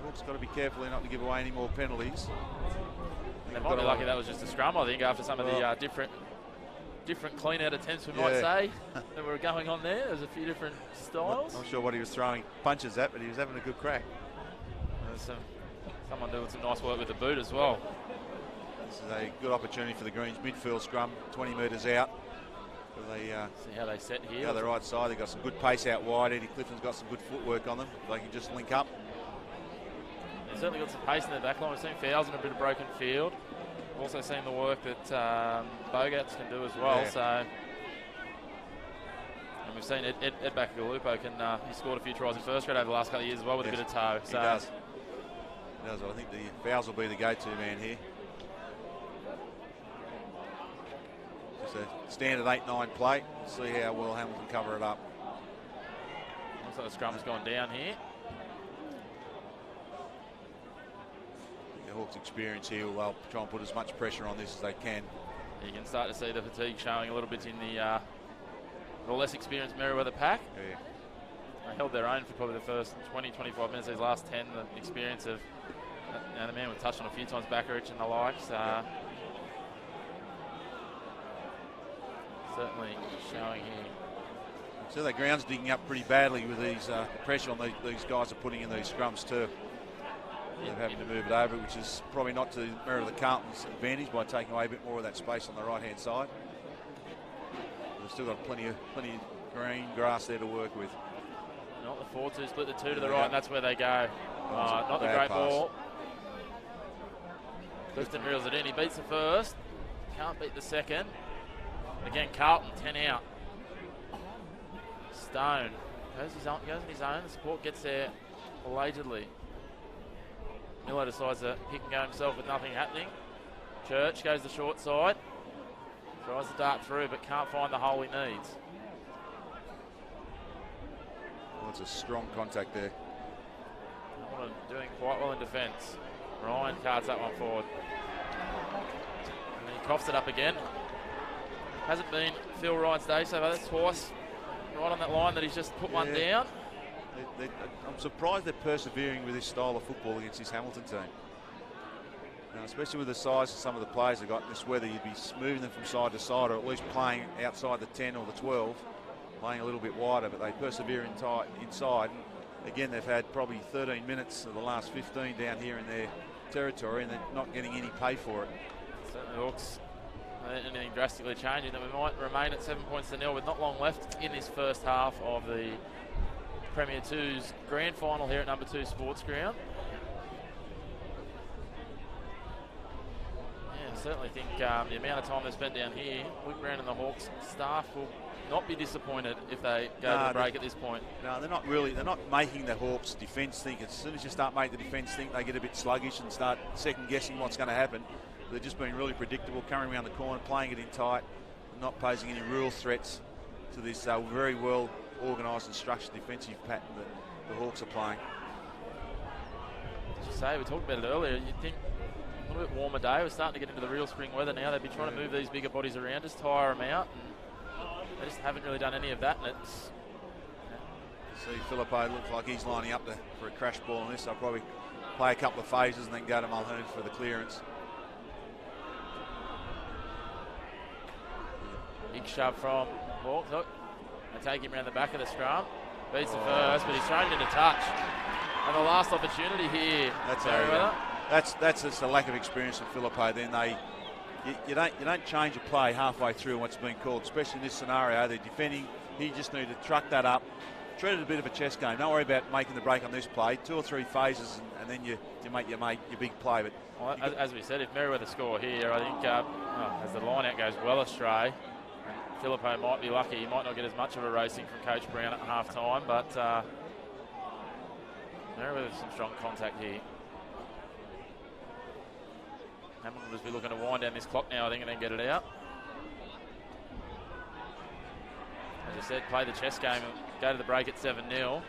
Hawks got to be careful not to give away any more penalties. They might be lucky that was just a scrum, I think, after some of the different clean-out attempts, we might say, that were going on there. There's a few different styles. I'm not sure what he was throwing punches at, but he was having a good crack. There's someone doing some nice work with the boot as well. This is a good opportunity for the Greens. Midfield scrum, 20 metres out. They see how they set here. Go the right side. They've got some good pace out wide. Eddie Clifton's got some good footwork on them. They can just link up. They've certainly got some pace in their back line. We've seen Fowles in a bit of broken field. We've also seen the work that Bogarts can do as well. Yeah. So, and we've seen Ed Bakagalupo he scored a few tries in first grade over the last couple of years as well with a bit of toe. He does. He does. I think the Fowles will be the go-to man here. Just a standard 8-9 play. See how well Hamilton cover it up. Looks like the scrum's gone down here. The Hawks' experience here will try and put as much pressure on this as they can. You can start to see the fatigue showing a little bit in the less experienced Merewether pack. Yeah. They held their own for probably the first 20-25 minutes. These last 10, the experience of Now the man was touched on a few times, Backarich and the likes. Certainly showing here. So the ground's digging up pretty badly with these the pressure on these guys are putting in these scrums too. They're having to move it over, which is probably not to Merewether Carlton's advantage by taking away a bit more of that space on the right-hand side. They've still got plenty of green grass there to work with. Not the 4-2 split, the 2 to the right, and that's where they go. Not the great pass. ball. Clifton reels it in. He beats the first. Can't beat the second. Again, Carlton 10 out. Stone goes in his own. The support gets there belatedly. Miller decides to pick and go himself with nothing happening. Church goes the short side. Tries to dart through, but can't find the hole he needs. Well, it's a strong contact there. Hamilton doing quite well in defence. Ryan cards that one forward. And he coughs it up again. Hasn't been Phil Ryan's day so far. That's twice right on that line that he's just put one down. I'm surprised they're persevering with this style of football against this Hamilton team. Now, especially with the size of some of the players they've got in this weather, you'd be moving them from side to side, or at least playing outside the 10 or the 12, playing a little bit wider, but they persevere inside. And again, they've had probably 13 minutes of the last 15 down here in their territory, and they're not getting any pay for it. Certainly looks anything drastically changing, that we might remain at 7 points to nil with not long left in this first half of the Premier 2's grand final here at number 2 Sports Ground. Yeah, I certainly think the amount of time they spent down here, Luke Brown and the Hawks staff will not be disappointed if they go to the break at this point. No, they're not really. They're not making the Hawks defence think. As soon as you start making the defence think, they get a bit sluggish and start second guessing what's going to happen. They're just being really predictable, coming around the corner, playing it in tight, not posing any real threats to this very well organised and structured defensive pattern that the Hawks are playing. As you say, we talked about it earlier, you'd think a little bit warmer day, we're starting to get into the real spring weather now. They'd be trying to move these bigger bodies around, just tire them out. And they just haven't really done any of that. And it's, See, Philippe looks like he's lining up for a crash ball on this. They'll probably play a couple of phases and then go to Mulhern for the clearance. Big shove from Hawks. Look, they take him around the back of the scrum. Beats the first, but he's thrown into touch. And the last opportunity here. That's just a lack of experience from Philippe. Then you don't change a play halfway through what's been called, especially in this scenario. They're defending. He just needed to truck that up. Treat it a bit of a chess game. Don't worry about making the break on this play. 2 or 3 phases, and then you make your big play. But well, as we said, if Merewether score here, I think as the line out goes well astray, Philippe might be lucky. He might not get as much of a racing from Coach Brown at half time, but Merewether with some strong contact here. Hamilton will just be looking to wind down this clock now, I think, and then get it out. As I said, play the chess game and go to the break at 7-0.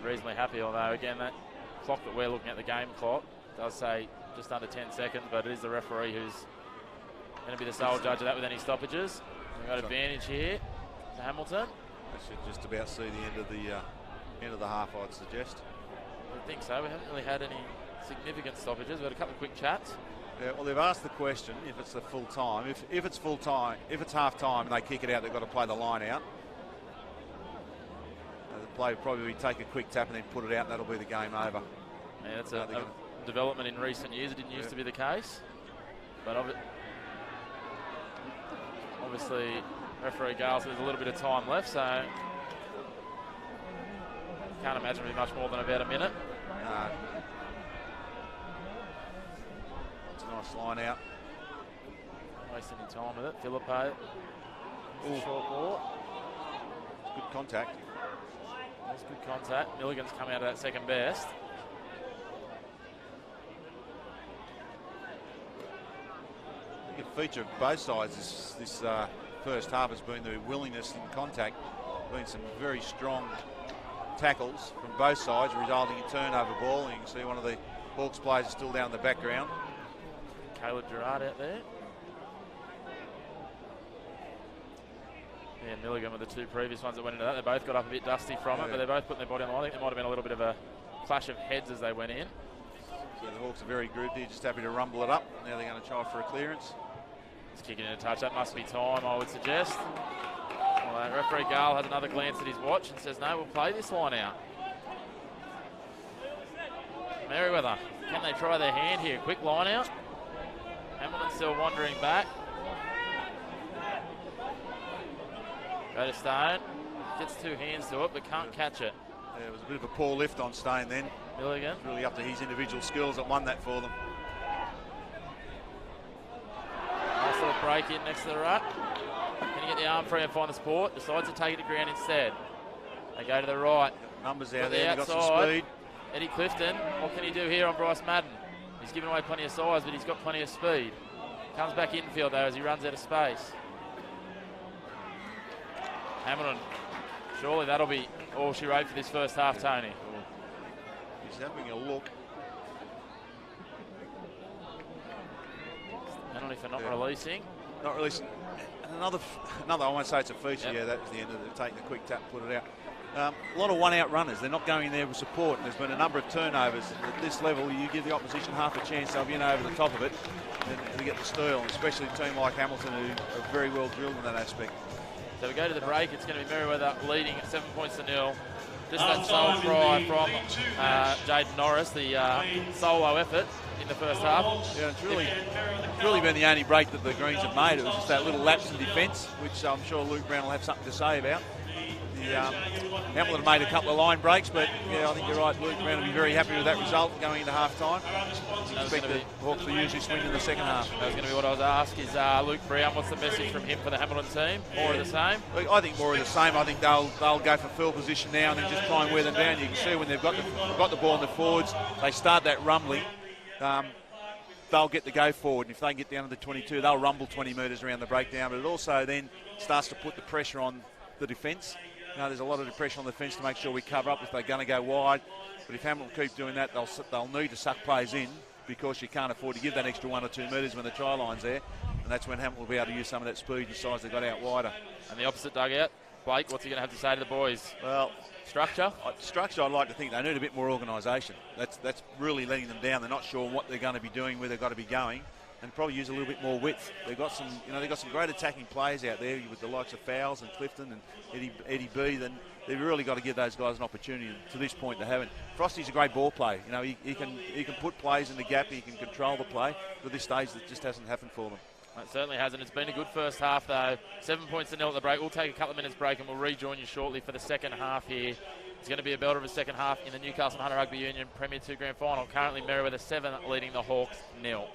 Reasonably happy, although again that clock that we're looking at, the game clock, does say just under 10 seconds, but it is the referee who's going to be the sole judge of that with any stoppages. We've got advantage here to Hamilton. That should just about see the end of the half, I'd suggest. I think so. We haven't really had any significant stoppages. We've had a couple of quick chats. Yeah, well, they've asked the question if it's the full time. If it's full time, if it's half time and they kick it out, they've got to play the line out. The play will probably take a quick tap and then put it out, and that'll be the game over. Yeah, that's a development in recent years. It didn't used to be the case, but obviously referee Gales has a little bit of time left, so can't imagine it'll be much more than about a minute. It's a nice line out. Not wasting any time with it. Philippe. Short ball. Good contact. That's good contact. Milligan's come out of that second best. I think a feature of both sides this first half has been the willingness in contact. Been some very strong tackles from both sides, resulting in turnover ball. And you can see one of the Hawks players is still down in the background. Caleb Gerard out there. Yeah, Milligan with the 2 previous ones that went into that. They both got up a bit dusty from it, but they're both putting their body on the line. I think there might have been a little bit of a clash of heads as they went in. Yeah, the Hawks are very grouped. They're just happy to rumble it up. Now they're going to try for a clearance. He's kicking in a touch. That must be time, I would suggest. Well, referee Gale has another glance at his watch and says, no, we'll play this line out. Merewether, can they try their hand here? Quick line out. Hamilton still wandering back. Go to Stone. Gets two hands to it, but can't catch it. Yeah, it was a bit of a poor lift on Stone then. Milligan. It's really up to his individual skills that won that for them. Nice little break in next to the rut. Can he get the arm free and find the support? Decides to take it to ground instead. They go to the right. Numbers out the there, they've got some outside. speed. Eddie Clifton, what can he do here on Bryce Madden? He's given away plenty of size, but he's got plenty of speed. Comes back infield though as he runs out of space. Hamilton, surely that'll be all she wrote for this first half, Tony. He's having a look. Penalty for not releasing. Not releasing. And another, I won't say it's a feature. Yep. Yeah, that was the end of it. Taking a quick tap, put it out. A lot of one-out runners. They're not going there with support. And there's been a number of turnovers. At this level, you give the opposition half a chance, they'll be in over the top of it and to get the steal, and especially a team like Hamilton who are very well drilled in that aspect. So we go to the break. It's going to be Merewether leading at 7 points to 0. Just that sole try from Jaden Norris, the solo effort in the first half. Yeah, it's really been the only break that the Greens have made. It was just that little lapse in defence, which I'm sure Luke Brown will have something to say about. Hamilton made a couple of line breaks, but yeah, I think you're right. Luke Brown will be very happy with that result going into half time. I expect the Hawks will usually swing in the second half. That was going to be what I was asked. Is Luke Brown, what's the message from him for the Hamilton team? More of the same? I think more of the same. I think they'll go for field position now and then just try and wear them down. You can see when they've got the ball in the forwards, they start that rumbling. They'll get the go forward, and if they can get down to the 22, they'll rumble 20 metres around the breakdown. But it also then starts to put the pressure on the defence. There's a lot of pressure on the defence to make sure we cover up if they're going to go wide. But if Hamilton keep doing that, they'll need to suck plays in because you can't afford to give that extra 1 or 2 metres when the try line's there. And that's when Hamilton will be able to use some of that speed and size they got out wider. And the opposite dugout, Blake, what's he going to have to say to the boys? Well, structure? I'd like to think they need a bit more organisation. That's really letting them down. They're not sure what they're going to be doing, where they've got to be going, and probably use a little bit more width. They've got some great attacking players out there with the likes of Fowles and Clifton and Eddie B. Then they've really got to give those guys an opportunity. And to this point, they haven't. Frosty's a great ball player. He can put plays in the gap. He can control the play. But at this stage, it just hasn't happened for them. It certainly hasn't. It's been a good first half, though. 7 points to 0 at the break. We'll take a couple of minutes break and we'll rejoin you shortly for the second half here. It's going to be a belter of a second half in the Newcastle Hunter Rugby Union Premier 2 Grand Final. Currently, Merewether 7 leading the Hawks 0.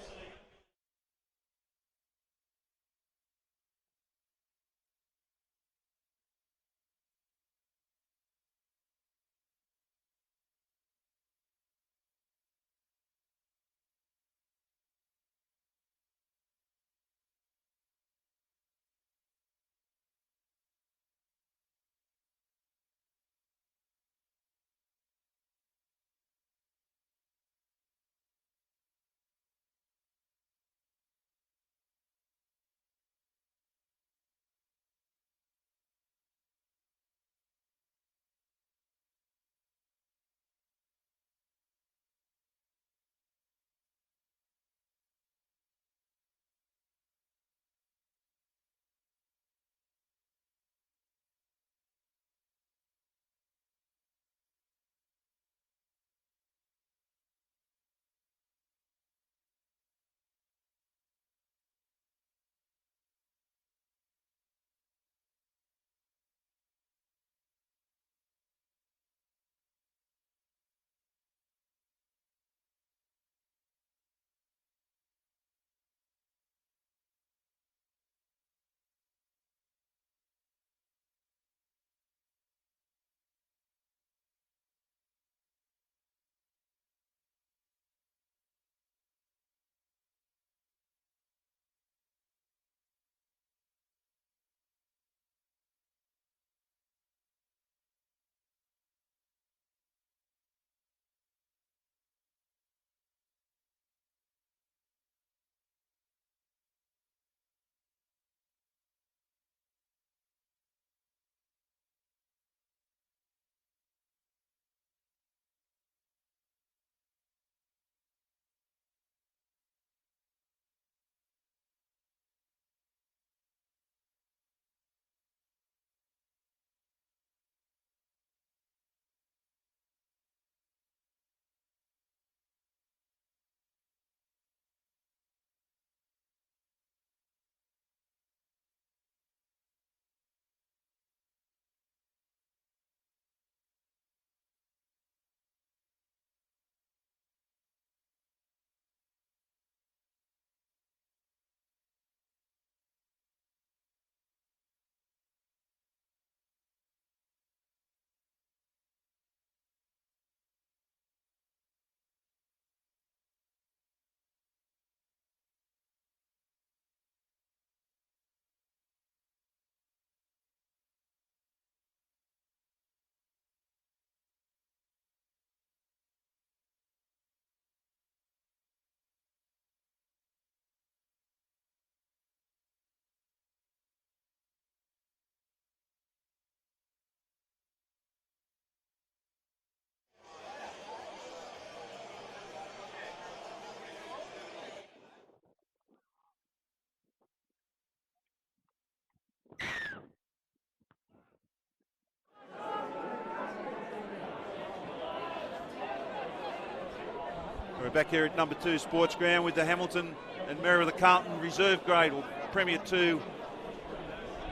We're back here at number 2 Sports Ground with the Hamilton and Merewether Carlton reserve grade or Premier 2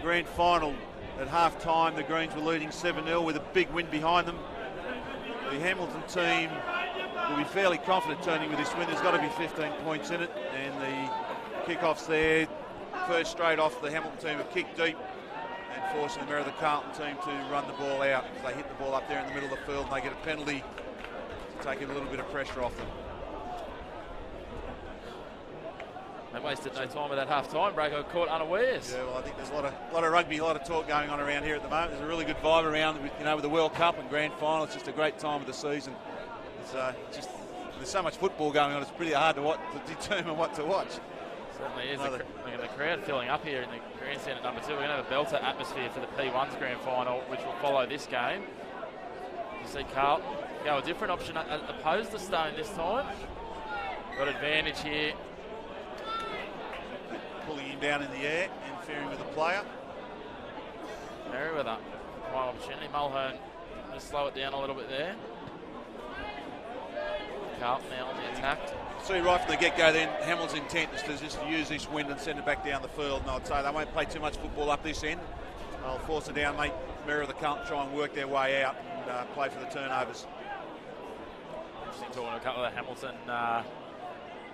grand final. At half time, the Greens were leading 7-0 with a big win behind them. The Hamilton team will be fairly confident turning with this win. There's got to be 15 points in it, and the kick-offs there, first straight off, the Hamilton team have kicked deep and forcing the Merewether Carlton team to run the ball out. They hit the ball up there in the middle of the field and they get a penalty to take a little bit of pressure off them. They wasted no time with that half-time break. I got caught unawares. Yeah, well, I think there's a lot of rugby, a lot of talk going on around here at the moment. There's a really good vibe around, with the World Cup and Grand Final. It's just a great time of the season. It's there's so much football going on. It's pretty hard to determine what to watch. Certainly is. The crowd filling up here in the grandstand at number 2. We're going to have a belter atmosphere for the P1's Grand Final, which will follow this game. You see Carlton go a different option opposed to Stone this time. Got advantage here. Pulling him down in the air, interfering with the player. Merewether, one opportunity. Mulhern just slow it down a little bit there. Carlton now on the attack. See right from the get-go then, Hamilton's intent is to just use this wind and send it back down the field. And I'd say they won't play too much football up this end. They'll force it down, make Merewether Carlton try and work their way out and play for the turnovers. Interesting talking to a couple of the Hamilton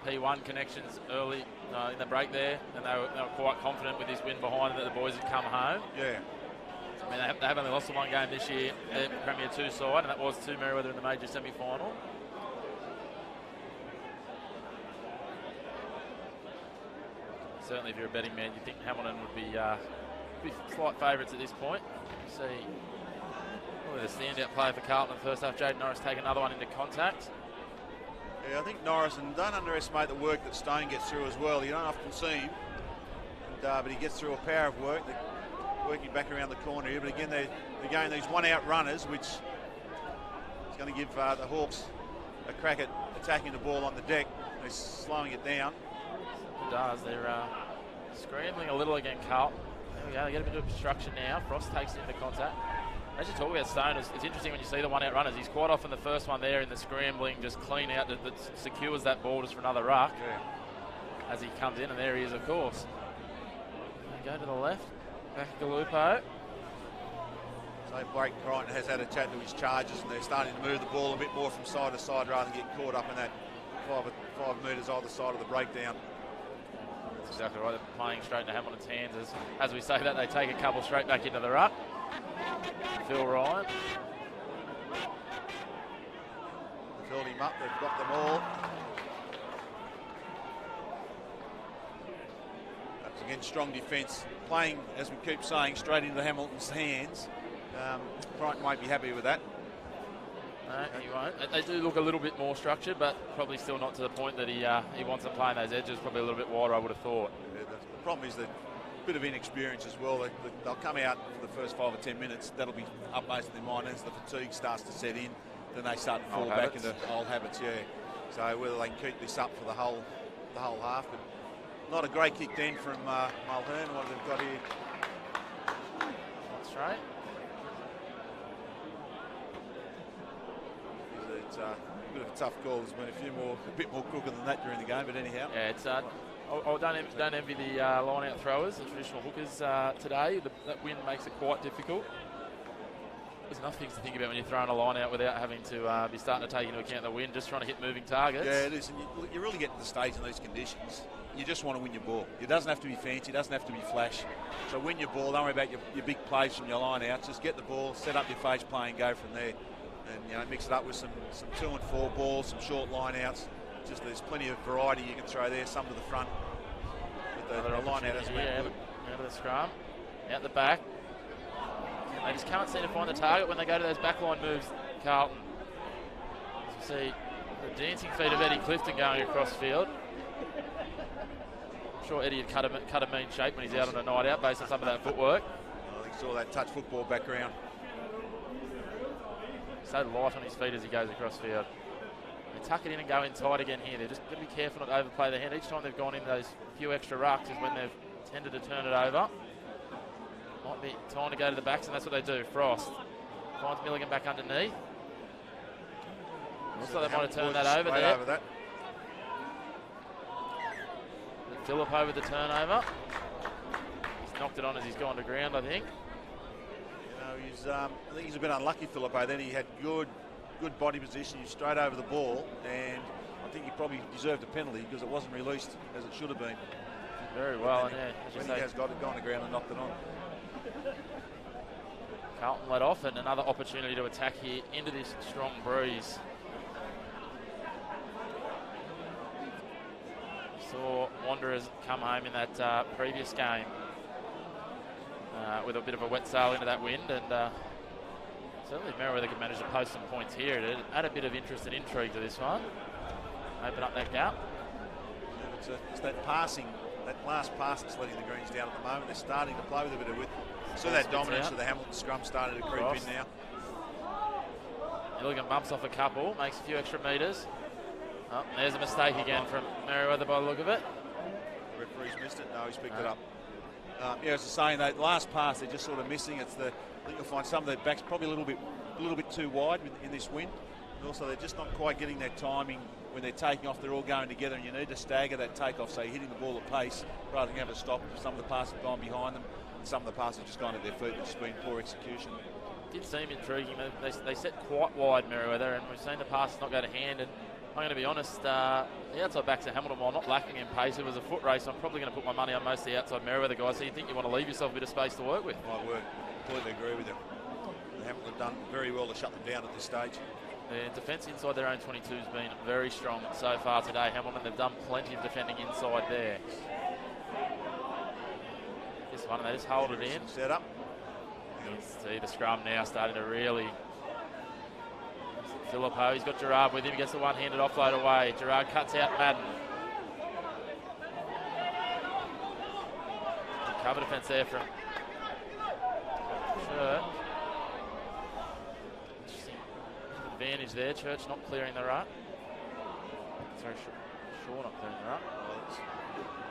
P1 connections early in the break there, and they were quite confident with this win behind them that the boys had come home. Yeah. I mean, they have only lost the one game this year, their Premier 2 side, and that was to Merewether in the major semi-final. Certainly, if you're a betting man, you think Hamilton would be slight favourites at this point. See, the standout player for Carlton in the first half, Jaden Norris, take another one into contact. Yeah, I think Norris, and don't underestimate the work that Stone gets through as well. You don't often see him, but he gets through a power of work. They're working back around the corner here, but again, they're going these one-out runners, which is going to give the Hawks a crack at attacking the ball on the deck. They're slowing it down. It does. They're scrambling a little again, Carlton. There we go. They get a bit of obstruction now. Frost takes it into contact. As you talk about Stone, it's interesting when you see the one-out runners. He's quite often the first one there in the scrambling, just clean out that secures that ball just for another ruck. Yeah. As he comes in, and there he is, of course. Go to the left, back to Galupo. So Blake Crichton has had a chat to his charges, and they're starting to move the ball a bit more from side to side rather than get caught up in that 5 metres either side of the breakdown. That's exactly right. They're playing straight into Hamilton's hands. As we say that, they take a couple straight back into the ruck. Phil Ryan. Filled him up, they've got them all. That's again strong defence. Playing, as we keep saying, straight into Hamilton's hands. Crichton won't be happy with that. No, he won't. They do look a little bit more structured, but probably still not to the point that he wants them playing those edges, probably a little bit wider, I would have thought. Yeah, the problem is that bit of inexperience as well. They'll come out for the first 5 or 10 minutes. That'll be upmost in their mind. As the fatigue starts to set in, then they start to fall back into old habits. Yeah. So whether they can keep this up for the whole half, but not a great kick then from Mulhern. What they've got here. That's right. It's a bit of a tough call. There's been a bit more crooked than that during the game, but anyhow. Yeah, it's. Don't envy the line-out throwers, the traditional hookers today. That wind makes it quite difficult. There's enough things to think about when you're throwing a line out without having to be starting to take into account the wind, just trying to hit moving targets. Yeah, it is. And you really get to the stage in these conditions, you just want to win your ball. It doesn't have to be fancy, it doesn't have to be flash. So win your ball, don't worry about your big plays from your line-outs. Just get the ball, set up your face play and go from there. And mix it up with some 2 and 4 balls, some short line-outs. Just there's plenty of variety you can throw there, some to the front. But the line-out hasn't been good. Out of the scrum, out the back. They just can't seem to find the target when they go to those backline moves, Carlton. As you see the dancing feet of Eddie Clifton going across field. I'm sure Eddie had cut a mean shape when he's out on a night out based on some of that footwork. I think saw that touch football background. So light on his feet as he goes across field. They tuck it in and go in tight again here. They're just going to be careful not to overplay the hand. Each time they've gone in those few extra rucks is when they've tended to turn it over. Might be time to go to the backs, and that's what they do. Frost finds Milligan back underneath. Looks like they might have turned that over there. Over that. Phillippo with the turnover. He's knocked it on as he's gone to ground, I think. I think he's a bit unlucky, Phillippo. Then he had good body position. He's straight over the ball, and I think he probably deserved a penalty because it wasn't released as it should have been. Very well, and when he has got it, gone to ground and knocked it on. Carlton let off, and another opportunity to attack here into this strong breeze. Saw Wanderers come home in that previous game with a bit of a wet sail into that wind, and certainly Merewether could manage to post some points here. It add a bit of interest and intrigue to this one. Open up that gap. Yeah, it's that passing, that last pass that's letting the Greens down at the moment. They're starting to play with a bit of width. So that dominance of the Hamilton scrum started to creep in now. Milligan bumps off a couple, makes a few extra metres. Oh, there's a mistake again from Merewether by the look of it. The referee's missed it. No, he's picked it up. Yeah, as I was saying, that last pass they're just sort of missing. I think you'll find some of their backs probably a little bit too wide in this wind. And also, they're just not quite getting that timing when they're taking off. They're all going together, and you need to stagger that takeoff so you're hitting the ball at pace rather than having to stop. Some of the passes have gone behind them, and some of the passes have just gone at their feet. It's just been poor execution. Did seem intriguing. They set quite wide, Merewether, and we've seen the passes not go to hand. And I'm going to be honest, the outside backs of Hamilton, while not lacking in pace, it was a foot race. I'm probably going to put my money on most of the outside Merewether guys, so you think you want to leave yourself a bit of space to work with. My word, completely agree with you. The Hamilton have done very well to shut them down at this stage. The defence inside their own 22 has been very strong so far today. Hamilton, they've done plenty of defending inside there. This one, they just hold it in. Set up. You see the scrum now starting to really... Phillippo, he's got Gerard with him, he gets the one-handed offload away. Gerard cuts out Madden. Cover defence there from Church. Interesting advantage there. Church not clearing the rut. Sorry, Shaw not clearing the rut.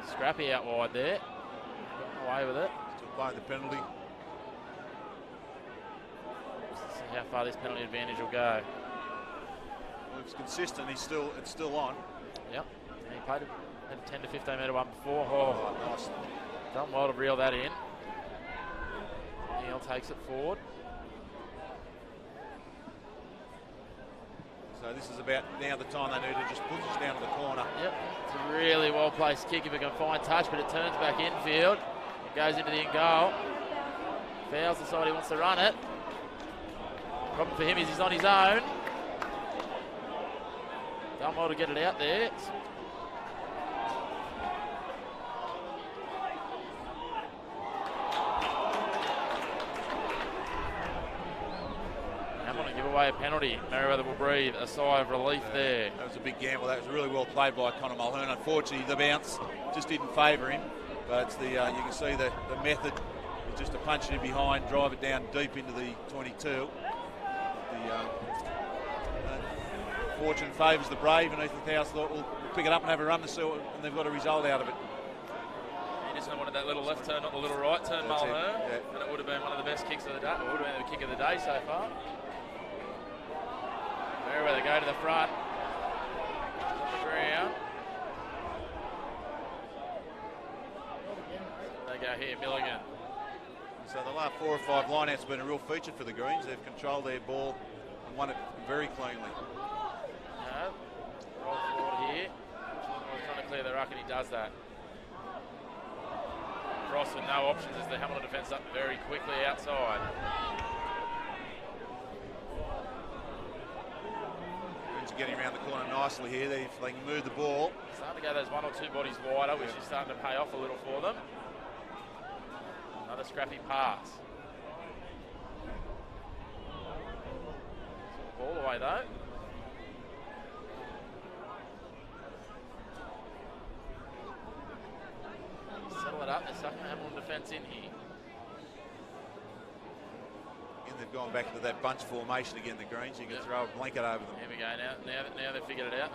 Scrappy out wide there. Got away with it. Still playing the penalty. Let's see how far this penalty advantage will go. Well, it's consistent. It's still on. Yep. He played a 10 to 15 metre one before. Oh, nice. Done well to reel that in. Neil takes it forward. So this is about now the time they need to just push us down to the corner. Yep. It's a really well placed kick if it can find touch, but it turns back infield. It goes into the in goal. Fouls the side he wants to run it. Problem for him is he's on his own. Done well to get it out there. Hamilton give away a penalty. Merewether will breathe a sigh of relief there. That was a big gamble. That was really well played by Connor Mulhern. Unfortunately, the bounce just didn't favour him. But it's you can see the method is just to punch it in behind, drive it down deep into the 22. Fortune favours the brave, and Ethan House thought we'll pick it up and have a run to see and they've got a result out of it. He just wanted that little left turn, not the little right turn, Mulhern. Yeah. And it would have been one of the best kicks of the day. It would have been the kick of the day so far. Merewether go to the front. On the ground. They go here, Milligan. So the last 4 or 5 lineouts have been a real feature for the Greens. They've controlled their ball and won it very cleanly. Roll forward here. Trying to clear the ruck, and he does that. Cross with no options as the Hamilton defence up very quickly outside. Greens are getting around the corner nicely here. If they can move the ball. Starting to go those 1 or 2 bodies wider, which is starting to pay off a little for them. Another scrappy pass. Ball away though. Settle it up. They're sucking Hamilton defence in here. And they've gone back into that bunch formation again, the Greens. You can throw a blanket over them. Here we go now they've figured it out.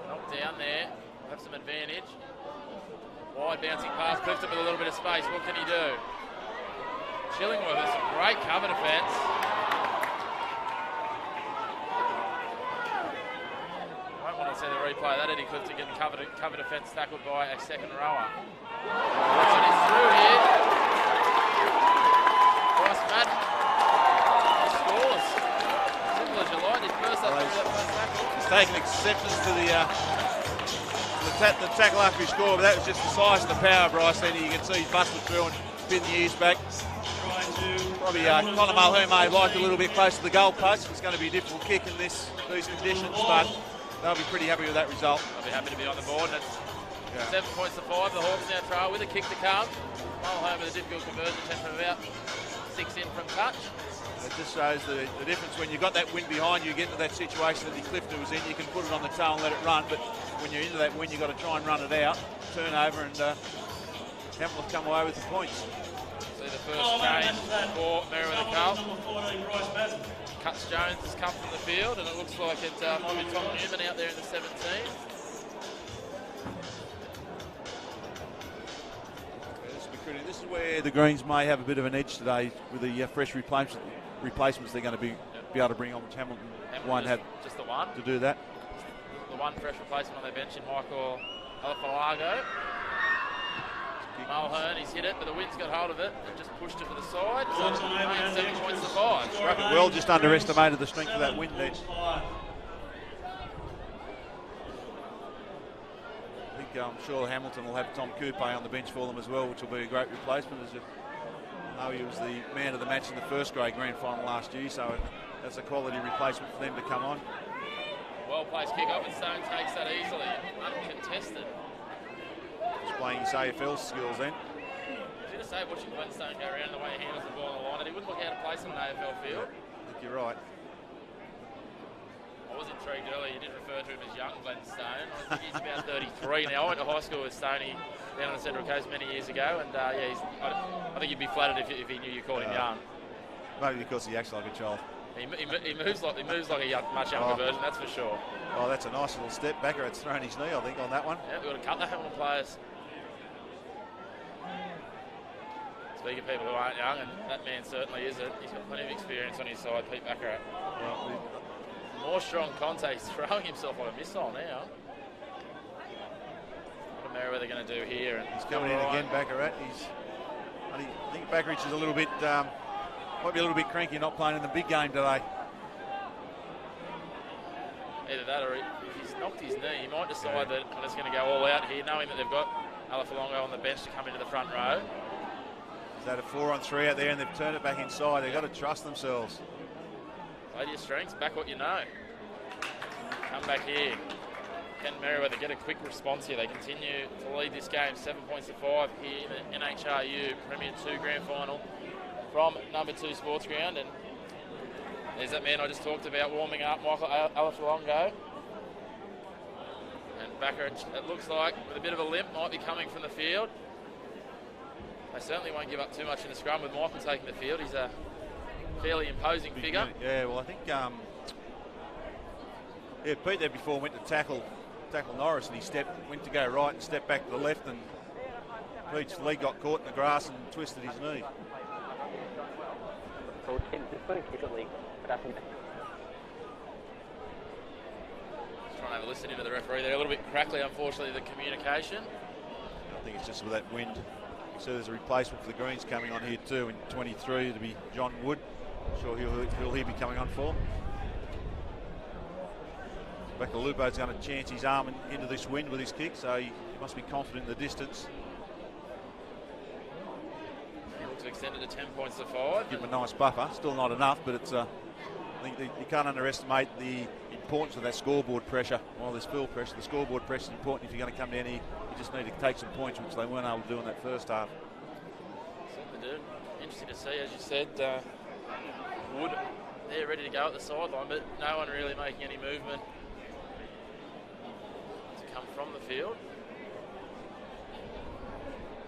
Knocked down there. Have some advantage. Wide bouncing pass. Clifton with a little bit of space. What can he do? Chillingworth with some great cover defence. I don't want to see the replay of that. Eddie Clifton getting cover defence tackled by a second rower. Right, he's through here. Bryce Madden scores. Simple as you like. His first up that first tackle. He's taken exceptions to the tackle after he scored, but that was just the size and the power of Bryce. Then you can see he's busted through and pinned the ears back. Probably Connor Mulhern may have liked a little bit close to the goal post. It's going to be a difficult kick in these conditions, but they'll be pretty happy with that result. I'll be happy to be on the board. And it's 7 points to 5. The Hawks now trail with a kick to come. Mulhern with a difficult conversion attempt from about 6 in from touch. It just shows the difference when you've got that wind behind you, get into that situation that the Clifton was in, you can put it on the toe and let it run, but when you're into that wind, you've got to try and run it out, turn over, and Hamilton come away with the points. See the first change for Merewether Carlton. Cuts Jones has come from the field, and it looks like it might be Tom Newman out there in the 17. This is where the Greens may have a bit of an edge today with the fresh replacements they're going to be able to bring on, which Hamilton won't have just the one to do that. The one fresh replacement on their bench in Michael Alafalago. Mulhern, he's hit it, but the wind's got hold of it and just pushed it to the side. So 7 points to 5. Struck it well, just underestimated the strength of that wind there. I'm sure Hamilton will have Tom Coupe on the bench for them as well, which will be a great replacement. As I know he was the man of the match in the first grade grand final last year, so that's a quality replacement for them to come on. Well-placed kick-off, and Stone takes that easily, uncontested. Displaying his AFL skills then. I was going to say, watching Glenn Stone go around the way he handles the ball on the line, and he wouldn't look out of place on an AFL field. I think you're right. I was intrigued earlier, you did refer to him as young Glenn Stone. I think he's about 33 now. I went to high school with Stoney down on the Central Coast many years ago, and I think you'd be flattered if he knew you called him young. Maybe because he acts like a child. He moves like a much younger version, that's for sure. Oh, that's a nice little step back. It's thrown his knee, I think, on that one. Yeah, we've got to cut the Hamilton players. Speaking of people who aren't young, and that man certainly isn't. He's got plenty of experience on his side, Pete Baccarat. Well, more strong contact. He's throwing himself like a missile now. What are Merewether going to do here? And he's coming in again, Baccarat. I think Baccarat is a little bit, might be a little bit cranky not playing in the big game today. Either that or if he's knocked his knee, he might decide that I'm just going to go all out here, knowing that they've got Alafalongo on the bench to come into the front row. Is that a 4-on-3 out there, and they've turned it back inside? They've got to trust themselves. Play to your strengths, back what you know. Come back here. Can Merewether get a quick response here? They continue to lead this game 7 points to 5 here in the NHRU Premier 2 Grand Final from number 2 Sports Ground. And there's that man I just talked about warming up, Michael Alafalongo. And Baccarat, it looks like, with a bit of a limp, might be coming from the field. They certainly won't give up too much in the scrum with Michael taking the field. He's a fairly imposing figure. Yeah, well, I think Pete there before went to tackle Norris, and he went to go right and stepped back to the left, and Pete's leg got caught in the grass and twisted his knee. Just trying to have a listen into the referee there. A little bit crackly, unfortunately, the communication. I think it's just with that wind. So there's a replacement for the Greens coming on here too in 23 to be John Wood. I'm sure he'll be coming on for. Bakalupo's going to chance his arm into this wind with his kick, so he must be confident in the distance. He looks to extend it to 10 points to 5. Give him a nice buffer. Still not enough, but it's. I think you can't underestimate the importance of that scoreboard pressure. While there's field pressure, the scoreboard pressure is important if you're going to come down here. You just need to take some points, which they weren't able to do in that first half. Certainly do. Interesting to see, as you said, Wood there ready to go at the sideline, but no one really making any movement to come from the field.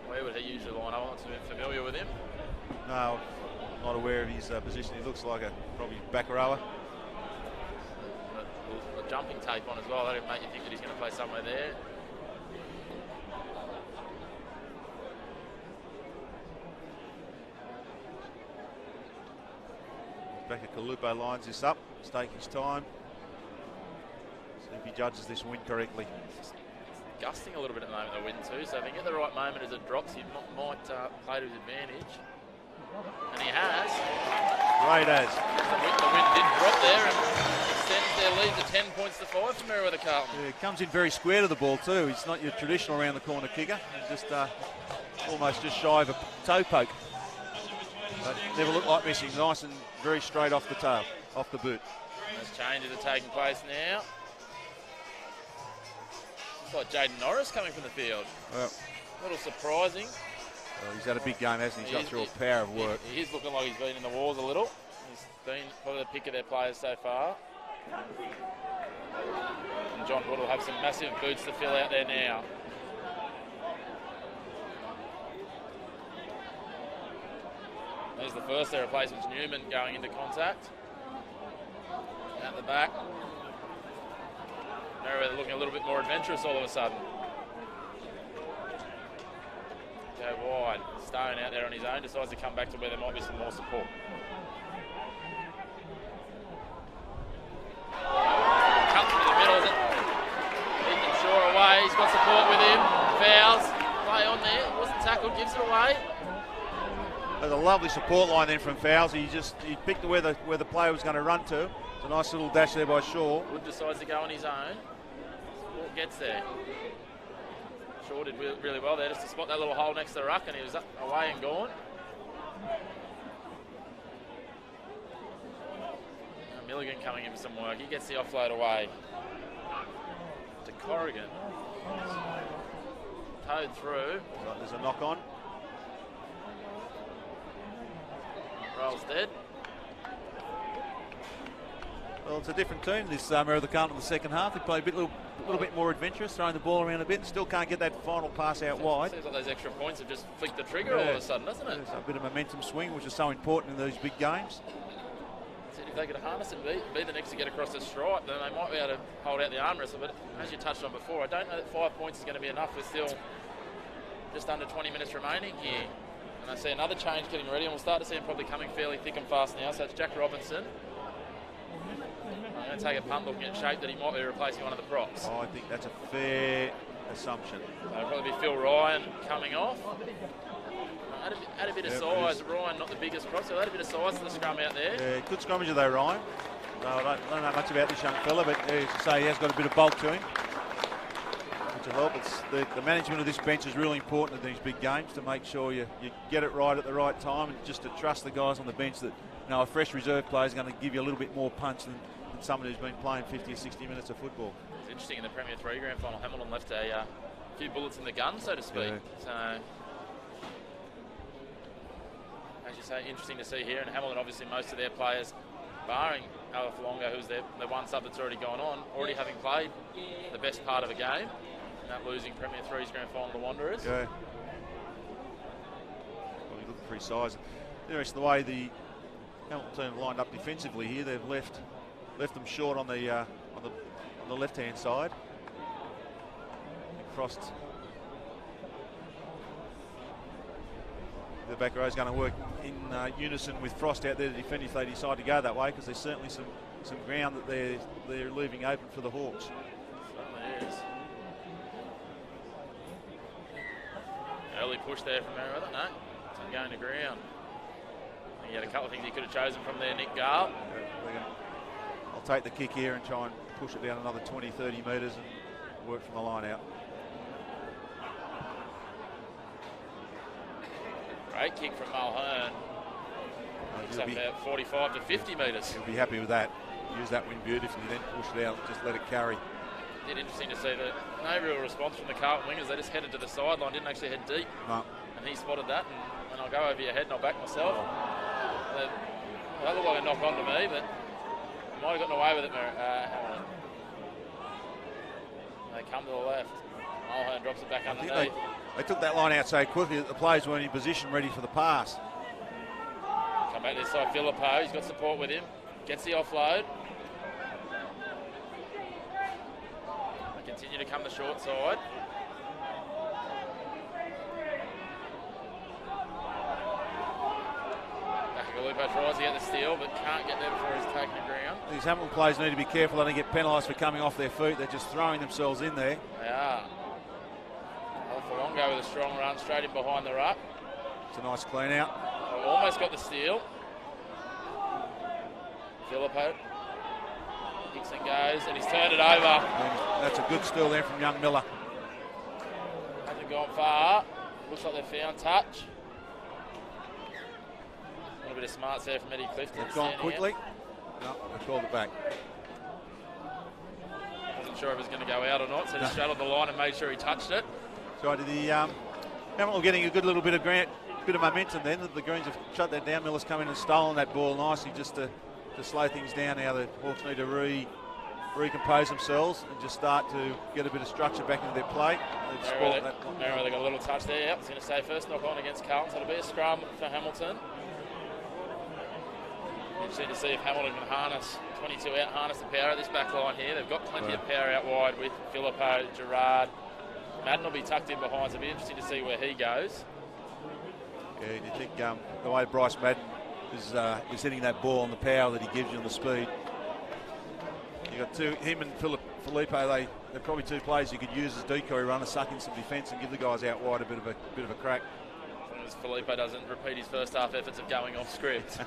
Where would he usually line up? I'm not too familiar with him. No, not aware of his position. He looks like probably back rower. A jumping tape on as well. That'll make you think that he's going to play somewhere there. Baccalupo lines this up. He's taking his time. See if he judges this win correctly. It's gusting a little bit at the moment, the wind too, so if he can get the right moment as it drops, he might play to his advantage. And he has. Great as. The wind did drop there and extends their lead to 10 points to 5 for Merewether Carlton. Yeah, comes in very square to the ball too. He's not your traditional around the corner kicker. He's just almost just shy of a toe poke. But never looked like missing. Nice and very straight off the tail, off the boot. Those changes are taking place now. Looks like Jaden Norris coming from the field. Well, a little surprising. Well, he's had a big game, hasn't he? He's got through a power of work. He's looking like he's been in the wars a little. He's been probably the pick of their players so far. And John Wood will have some massive boots to fill out there now. There's the first their replacements, Newman going into contact. At the back. Merewether looking a little bit more adventurous all of a sudden. Go wide. Stone out there on his own, decides to come back to where there might be some more support. Cut through the middle. Ethan Shaw away. He's got support with him. Fouls. Play on there. Wasn't tackled. Gives it away. There's a lovely support line then from Fowles. He picked where the player was going to run to. It's a nice little dash there by Shaw. Wood decides to go on his own. Sport gets there. Shaw did really well there just to spot that little hole next to the ruck, and he was up, away and gone. Now Milligan coming in for some work. He gets the offload away to Corrigan. Towed through. There's a knock on. Rolls dead. Well, it's a different team, this Merewether Carlton in the second half. They play a little bit more adventurous, throwing the ball around a bit, and still can't get that final pass out wide. Seems like those extra points have just flicked the trigger all of a sudden, doesn't it? There's a bit of momentum swing, which is so important in these big games. So if they could harness and be the next to get across the stripe, then they might be able to hold out the arm wrestle. But as you touched on before, I don't know that 5 points is going to be enough. We're still just under 20 minutes remaining here. And I see another change getting ready, and we'll start to see him probably coming fairly thick and fast now. So it's Jack Robinson. I'm going to take a punt looking at shape that he might be replacing one of the props. Oh, I think that's a fair assumption. So it'll probably be Phil Ryan coming off. Add a bit of size. Ryan, not the biggest prop, so add a bit of size to the scrum out there. Yeah, good scrummager though, Ryan. No, I don't know much about this young fella, but as you say, he has got a bit of bulk to him, which will help. It's the management of this bench is really important in these big games to make sure you get it right at the right time, and just to trust the guys on the bench that a fresh reserve player is going to give you a little bit more punch than someone who's been playing 50 or 60 minutes of football. It's interesting in the Premier 3 Grand Final, Hamilton left a few bullets in the gun, so to speak. Yeah. So, as you say, interesting to see here. And Hamilton, obviously, most of their players, barring Alf Longo, who's the one sub that's already gone on, already having played the best part of a game, and that losing Premier 3's Grand Final to Wanderers. Yeah. Well, you're looking for his size. Interesting the way the Hamilton team lined up defensively here. They've left them short on the left-hand side. Frost, the back row is going to work in unison with Frost out there to defend if they decide to go that way, because there's certainly some ground that they're leaving open for the Hawks. Certainly is. Early push there from Merewether. No, it's going to ground. He had a couple of things he could have chosen from there, Nick Gale. I'll take the kick here and try and push it down another 20, 30 metres and work from the line out. Great kick from Mulhern. It's up about 45 to 50 metres. He'll be happy with that. Use that wind beautifully, then push it out and just let it carry. It's interesting to see that no real response from the Carlton wingers. They just headed to the sideline, didn't actually head deep. No. And he spotted that, and I'll go over your head and I'll back myself. That looked like a knock on to me, but might have gotten away with it. They come to the left. Mulhern drops it back underneath. They took that line out so quickly that the players weren't in position ready for the pass. Come back this side, Filippo. He's got support with him. Gets the offload. They continue to come the short side. Felipe tries to get the steal, but can't get there before he's taking the ground. These Hamilton players need to be careful they don't get penalised for coming off their feet. They're just throwing themselves in there. They are. Alfonongo with a strong run straight in behind the ruck. It's a nice clean out. Almost got the steal. Filippo. Dixon goes and he's turned it over. And that's a good steal there from young Miller. Hasn't gone far. Looks like they've found touch. A little bit of smarts there from Eddie Clifton. They've gone quickly. No, they've called it back. Wasn't sure if it was going to go out or not, so just straddled the line and made sure he touched it. So did the Hamilton getting a good little bit of momentum then. The Greens have shut that down. Miller's come in and stolen that ball nicely just to slow things down. Now the Hawks need to recompose themselves and just start to get a bit of structure back into their play. Merewether got a little touch there. Yep, it's going to say first knock on against Carlton, so it'll be a scrum for Hamilton. Interesting to see if Hamilton can harness 22 out, harness the power of this back line here. They've got plenty of power out wide with Filippo, Gerard. Madden will be tucked in behind, so it'll be interesting to see where he goes. Yeah, you think the way Bryce Madden is hitting that ball and the power that he gives you and the speed. You got him and Felipe. They're probably two players you could use as decoy runners, suck in some defence and give the guys out wide a bit of a crack. As long as Felipe doesn't repeat his first half efforts of going off script.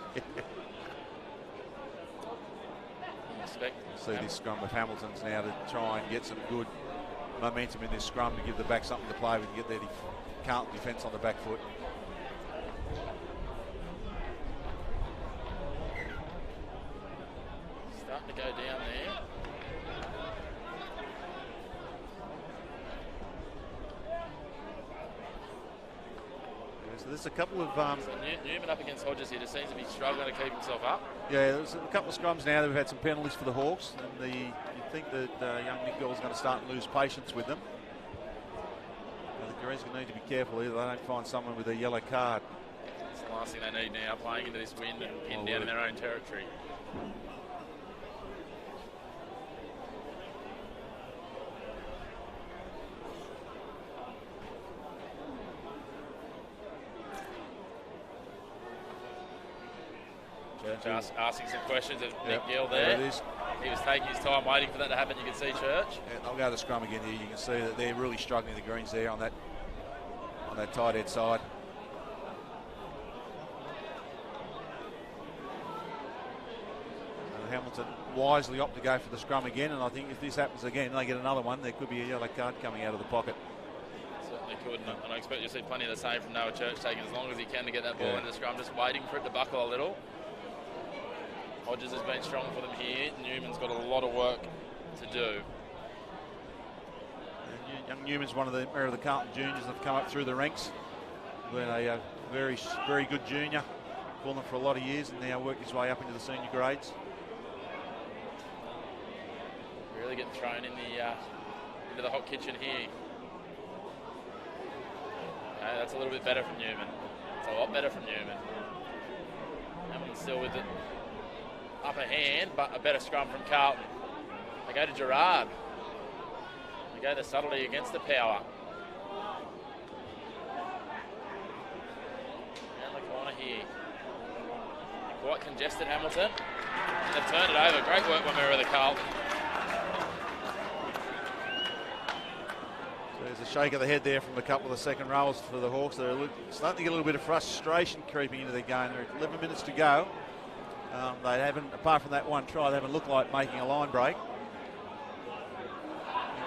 See this scrum with Hamilton's now to try and get some good momentum in this scrum to give the back something to play with and get their Carlton defence on the back foot. Starting to go down there. So there's a couple of... Newman up against Hodges here just seems to be struggling to keep himself up. Yeah, there's a couple of scrums now that we've had some penalties for the Hawks, and you'd think that young Nick Gill's going to start and lose patience with them. The Greens going to need to be careful either they don't find someone with a yellow card. It's the last thing they need now, playing into this wind and pinned down in their own territory. Just asking some questions of Nick Gill there. It is. He was taking his time waiting for that to happen. You can see Church. Yeah, they'll go to scrum again here. You can see that they're really struggling, the Greens there on that tight head side. And Hamilton wisely opt to go for the scrum again, and I think if this happens again, they get another one, there could be a yellow card coming out of the pocket. Certainly could, and I expect you'll see plenty of the same from Noah Church, taking as long as he can to get that ball into the scrum, just waiting for it to buckle a little. Hodges has been strong for them here. Newman's got a lot of work to do. Young Newman's one of the Carlton juniors that have come up through the ranks. Been a very, very good junior for them for a lot of years, and now worked his way up into the senior grades. Really getting thrown in into the hot kitchen here. Okay, that's a little bit better from Newman. It's a lot better from Newman. Hamilton still with it. Upper hand, but a better scrum from Carlton. They go to Gerard. They go the subtlety against the power. Down the corner here. Quite congested, Hamilton. And they've turned it over. Great work by Merewether Carlton. So there's a shake of the head there from a couple of the second rows for the Hawks. They're starting to get a little bit of frustration creeping into their game. There are 11 minutes to go. They haven't, apart from that one try, they haven't looked like making a line break.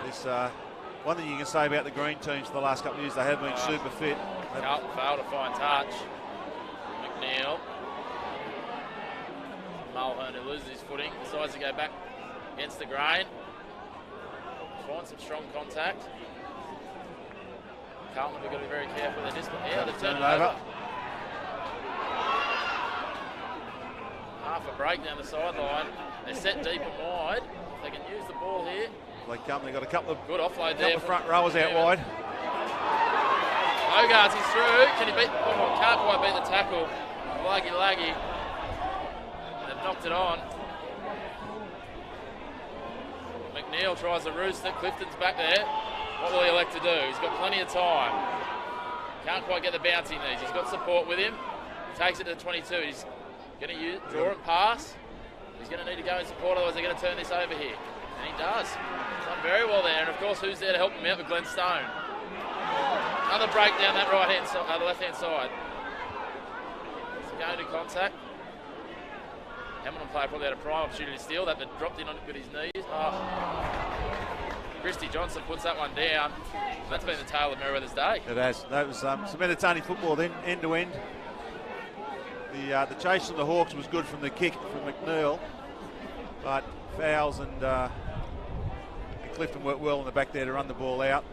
This one thing you can say about the green teams for the last couple of years, they have been super fit. Carlton failed to find touch. McNeil. Mulhern, who loses his footing, decides to go back against the grain. Find some strong contact. Carlton have got to be very careful with their discipline. Yeah, they've turned it over. Half a break down the sideline. They're set deep and wide. They can use the ball here. They've got a couple of good offload there. Couple of front rowers out wide. Hogarth is through. Can he beat? Oh, can't quite beat the tackle. Laggy. They've knocked it on. McNeil tries the rooster. Clifton's back there. What will he elect to do? He's got plenty of time. Can't quite get the bounce he needs. He's got support with him. He takes it to the 22. He's Going to draw and pass. He's going to need to go and support, otherwise they're going to turn this over here. And he does. He's done very well there. And of course, who's there to help him out with Glenn Stone? Another break down that the left-hand side. So going to contact. Hamilton player probably had a prime opportunity to steal that, but dropped in on it with his knees. Christy Johnson puts that one down. That's been the tale of Merewether's day. It has. That was some entertaining football then, end to end. The chase of the Hawks was good from the kick from McNeil, but Fowles and Clifton worked well in the back there to run the ball out.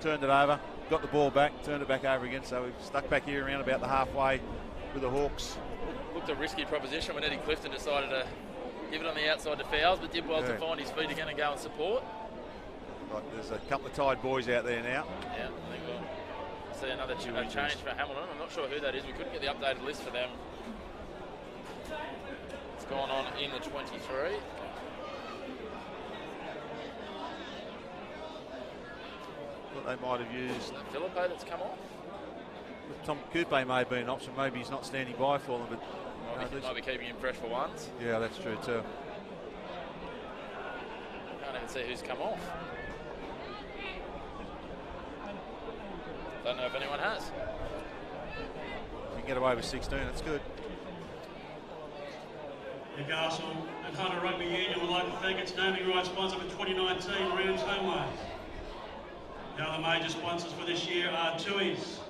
Turned it over, got the ball back, turned it back over again. So we've stuck back here around about the halfway with the Hawks. Looked a risky proposition when Eddie Clifton decided to give it on the outside to Fowles, but did well to find his feet again and go and support. Like there's a couple of tired boys out there now. Yeah, I think we'll see another change for Hamilton. I'm not sure who that is. We couldn't get the updated list for them. It's gone on in the 23. What they might have used. Philippe that's come off. Tom Coupe may have been an option. Maybe he's not standing by for them, but might be keeping him fresh for once. Yeah, that's true too. Can't even see who's come off. Don't know if anyone has. You can get away with 16, that's good. Newcastle and Hunter Rugby Union would like to thank its naming rights sponsor for 2019, Rams Homeways. The other major sponsors for this year are TUI's,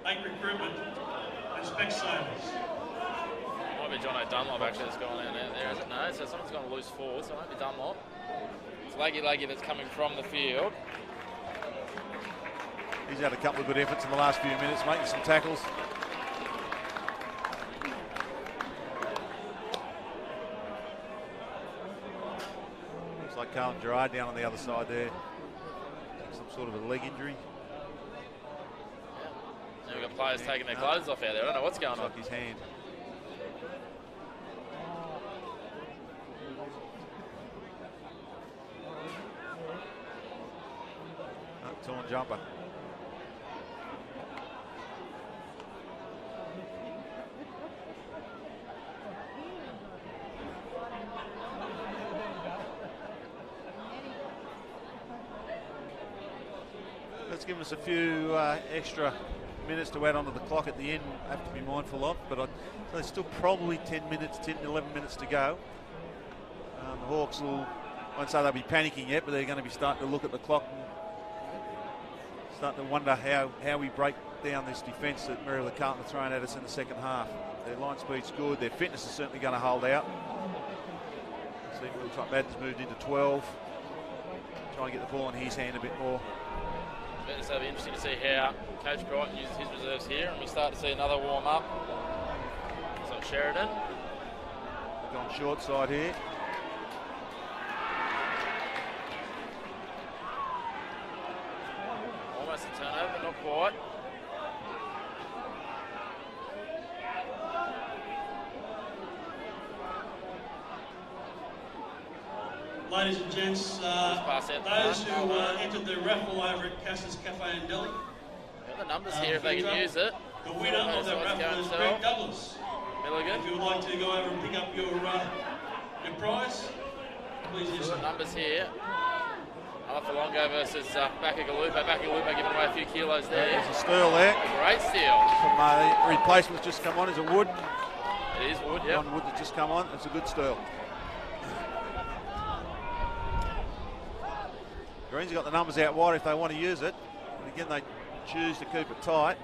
8 Recruitment and Specsavers. Might be John O'Dunlop actually that's gone in there, is it? No, so someone's gone loose forward, so it might be Dunlop. It's Leggy that's coming from the field. He's had a couple of good efforts in the last few minutes, making some tackles. Looks like Carlton Gerard down on the other side there. Some sort of a leg injury. Yeah, we've got players taking their clothes off out there. I don't know what's going on. Like his hand. Torn jumper. Let's give us a few extra minutes to add onto the clock at the end. Have to be mindful of, but there's still probably 10 minutes, 10 to 11 minutes to go. The Hawks will, I won't say they'll be panicking yet, but they're going to be starting to look at the clock and starting to wonder how we break down this defence that Merewether Carlton are throwing at us in the second half. Their line speed's good, their fitness is certainly going to hold out. See, it looks like Madden's moved into 12. Trying to get the ball in his hand a bit more. So it'll be interesting to see how Coach Crichton uses his reserves here, and we start to see another warm-up. It's on Sheridan. Gone short side here. Almost a turnover, but not quite. Ladies and gents, those who entered the raffle over at Cass's Cafe and Deli. Got the numbers here if they can use it. The winner of that raffle is Greg Douglas. Milligan. If you would like to go over and pick up your prize, please do so. Numbers here. Alafalongo versus Bakagalupa. Bakagalupa giving away a few kilos there. There's a steal there. A great steal. From replacement's just come on. Is it Wood? It is Wood, yeah. Wood that's just come on. It's a good steal. Greens have got the numbers out wide if they want to use it. And again, they choose to keep it tight.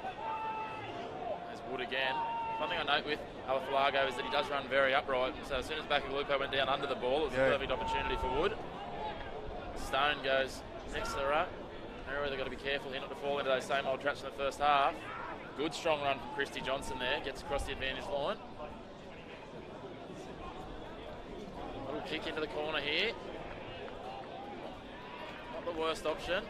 There's Wood again. One thing I note with Alafalago is that he does run very upright. So as soon as Bakagalupa went down under the ball, it was a perfect opportunity for Wood. Stone goes next to the ruck. Merewether got to be careful here not to fall into those same old traps in the first half. Good strong run from Christy Johnson there. Gets across the advantage line. Little kick into the corner here. Not the worst option.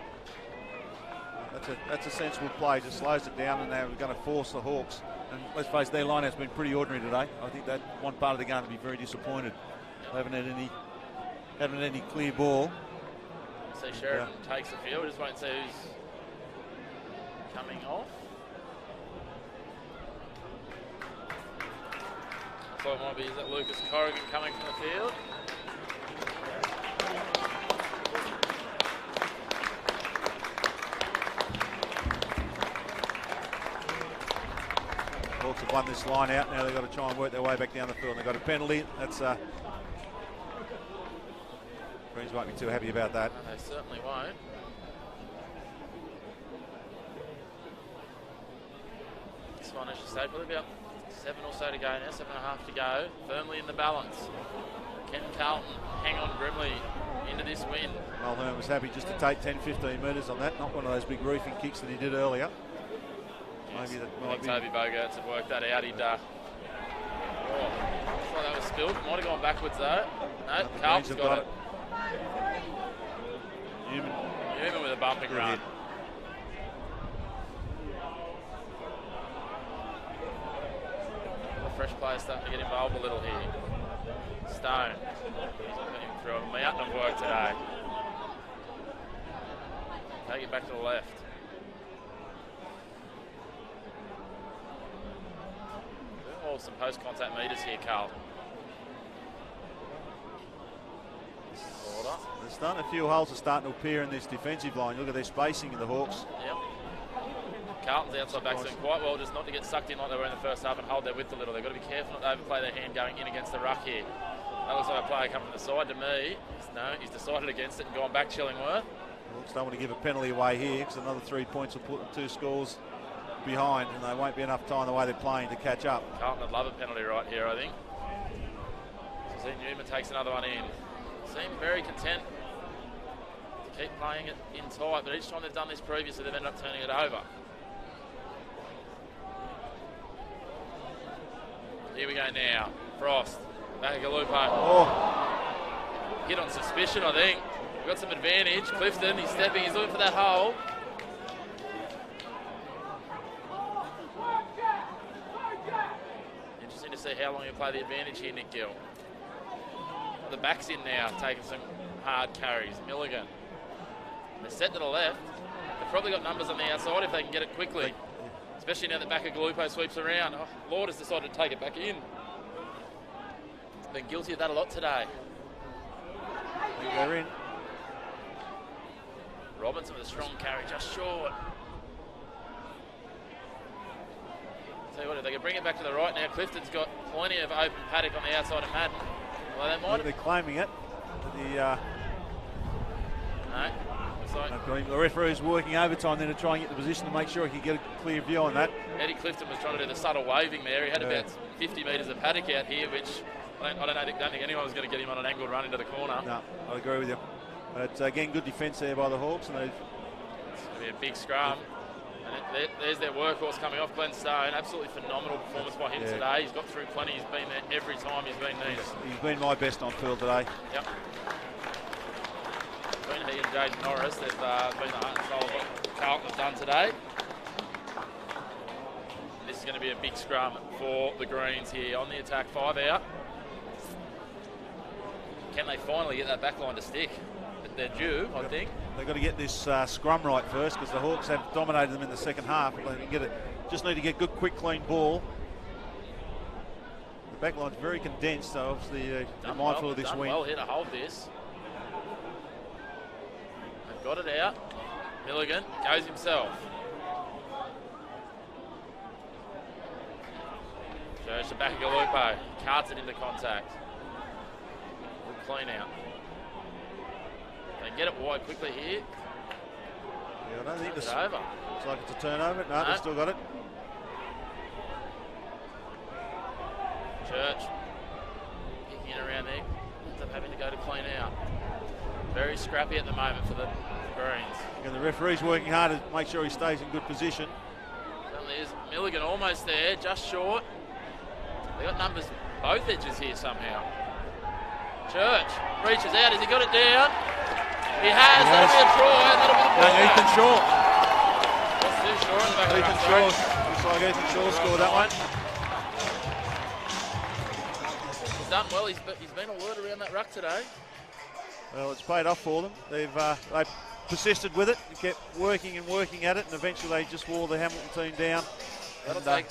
That's a sensible play. Just slows it down, and now we're going to force the Hawks. And let's face it, their line has been pretty ordinary today. I think that one part of the game to be very disappointed. They haven't had any clear ball. So Sheridan takes the field. Just wait and see who's coming off. thought might be, is that Lucas Corrigan coming from the field? Hawks have won this line out. Now they've got to try and work their way back down the field. They've got a penalty. That's Greens won't be too happy about that. No, they certainly won't. This one, as you say, probably about 7 or so to go now, 7.5 to go. Firmly in the balance. Can Carlton hang on grimly into this win? Mulhern was happy just to take 10-15 metres on that. Not one of those big roofing kicks that he did earlier. Yes. Maybe that I might think be. Toby Bogarts had worked that out. He'd. Looks like that was spilled. Might have gone backwards though. No, Carlton's got it. Newman with a bumping Good run. hit. The fresh players starting to get involved a little here. Stone. He's putting him through a mountain of work today. Take it back to the left. Oh, some post-contact meters here, Carlton. There's starting a few holes are starting to appear in this defensive line. Look at their spacing in the Hawks. Yep. Carlton's outside backs doing quite well, just not to get sucked in like they were in the first half and hold their width a little. They've got to be careful not to overplay their hand going in against the ruck here. That looks like a player coming from the side to me. No, he's decided against it and gone back Chillingworth. Hawks don't want to give a penalty away here because another 3 points will put them 2 scores behind, and they won't be enough time the way they're playing to catch up. Carlton would love a penalty right here, I think. So see Newman takes another one in. Seem very content to keep playing it in tight, but each time they've done this previously, they've ended up turning it over. Here we go now. Frost, back at Galupo. Oh, Hit on suspicion, I think. We've got some advantage. Clifton, he's stepping, he's looking for that hole. Interesting to see how long he'll play the advantage here, Nick Gill. The back's in now, taking some hard carries. Milligan. They're set to the left. They've probably got numbers on the outside if they can get it quickly. Especially now that back of Galupo sweeps around. Oh, Lord has decided to take it back in. Been guilty of that a lot today. I think they're in. Robinson with a strong carry, just short. Tell you what, if they can bring it back to the right now, Clifton's got plenty of open paddock on the outside of Madden. Well, they might They're claiming it. No. Looks like The referee's working overtime then to try and get the position to make sure he can get a clear view on that. Eddie Clifton was trying to do the subtle waving there. He had about 50 metres of paddock out here, which I don't think anyone was going to get him on an angled run into the corner. No, I agree with you. But again, good defence there by the Hawks. And it's going to be a big scrum. And there's their workhorse coming off, Glenn Stone. Absolutely phenomenal performance by him today. He's got through plenty. He's been there every time he's been needed. He's been my best on field today. Yep. Between he and Jaden Norris, they've been the heart and soul of what Carlton have done today. This is going to be a big scrum for the Greens here on the attack. 5 out. Can they finally get that back line to stick? They're due, I think. They've got to get this scrum right first because the Hawks have dominated them in the second half. They can get it. Just need to get good, quick, clean ball. The back line's very condensed, so obviously they're mindful of this win. Well here to hold this. They've got it out. Milligan goes himself. Shows the back of Galupo. Carts it into contact. Good clean out. They get it wide quickly here. Yeah, I don't think it's this over. Looks like it's a turnover. No, they've still got it. Church kicking it around there. Ends up having to go to clean out. Very scrappy at the moment for the Greens. And the referee's working hard to make sure he stays in good position. Certainly is. Milligan almost there, just short. They got numbers both edges here somehow. Church reaches out. Has he got it down? He has. That'll be a try. And that'll be the point. Ethan Shaw. That's too short in the back Ethan of the Shaw. Looks like Ethan Shaw scored that one. He's done well. He's been alert around that ruck today. Well, it's paid off for them. They persisted with it, kept working and working at it, and eventually they just wore the Hamilton team down. That'll take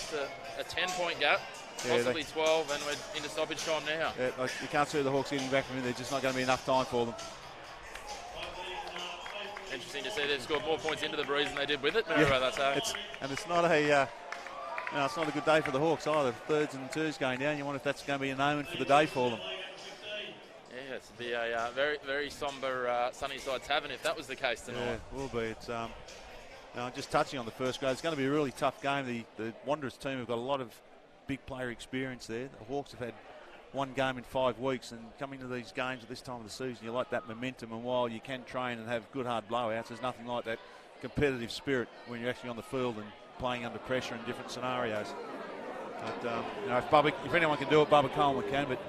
a 10-point gap. possibly 12, and we're into stoppage time now. Yeah, you can't see the Hawks getting back from in. There's just not going to be enough time for them. Interesting to see they've scored more points into the breeze than they did with it. Merewether, so. It's not a it's not a good day for the Hawks either. Thirds and twos going down. You wonder if that's going to be an omen for the day for them. Yeah, it's be a very, very sombre Sunnyside Tavern if that was the case tonight. Yeah, will be. It's just touching on the first grade. It's going to be a really tough game. The Wanderers team have got a lot of big player experience there. The Hawks have had one game in 5 weeks, and coming to these games at this time of the season, you like that momentum. And while you can train and have good hard blowouts, there's nothing like that competitive spirit when you're actually on the field and playing under pressure in different scenarios. But if anyone can do it, Bubba Coleman can. But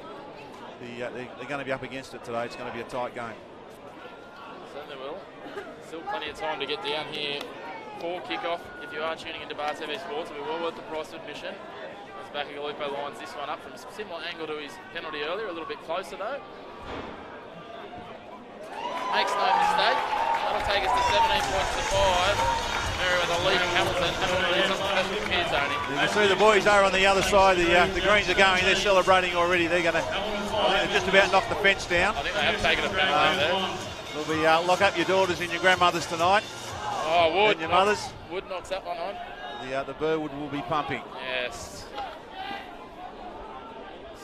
they're going to be up against it today. It's going to be a tight game. Certainly will. Still plenty of time to get down here for kickoff. If you are tuning into Bar TV Sports, it'll be well worth the price of admission. Bakagalupo lines this one up from a similar angle to his penalty earlier, a little bit closer though. Makes no mistake. That'll take us to 17 points to 5. Merewether leading Hamilton. Hamilton leads us special from here, Tony. You can see the boys are on the other side. The Greens are going. They're celebrating already. They're going to just about knock the fence down. I think they have taken a penalty there. There'll be lock up your daughters and your grandmothers tonight. Oh, Wood. And your mothers. Wood knocks that one on. The Burwood will be pumping. Yes.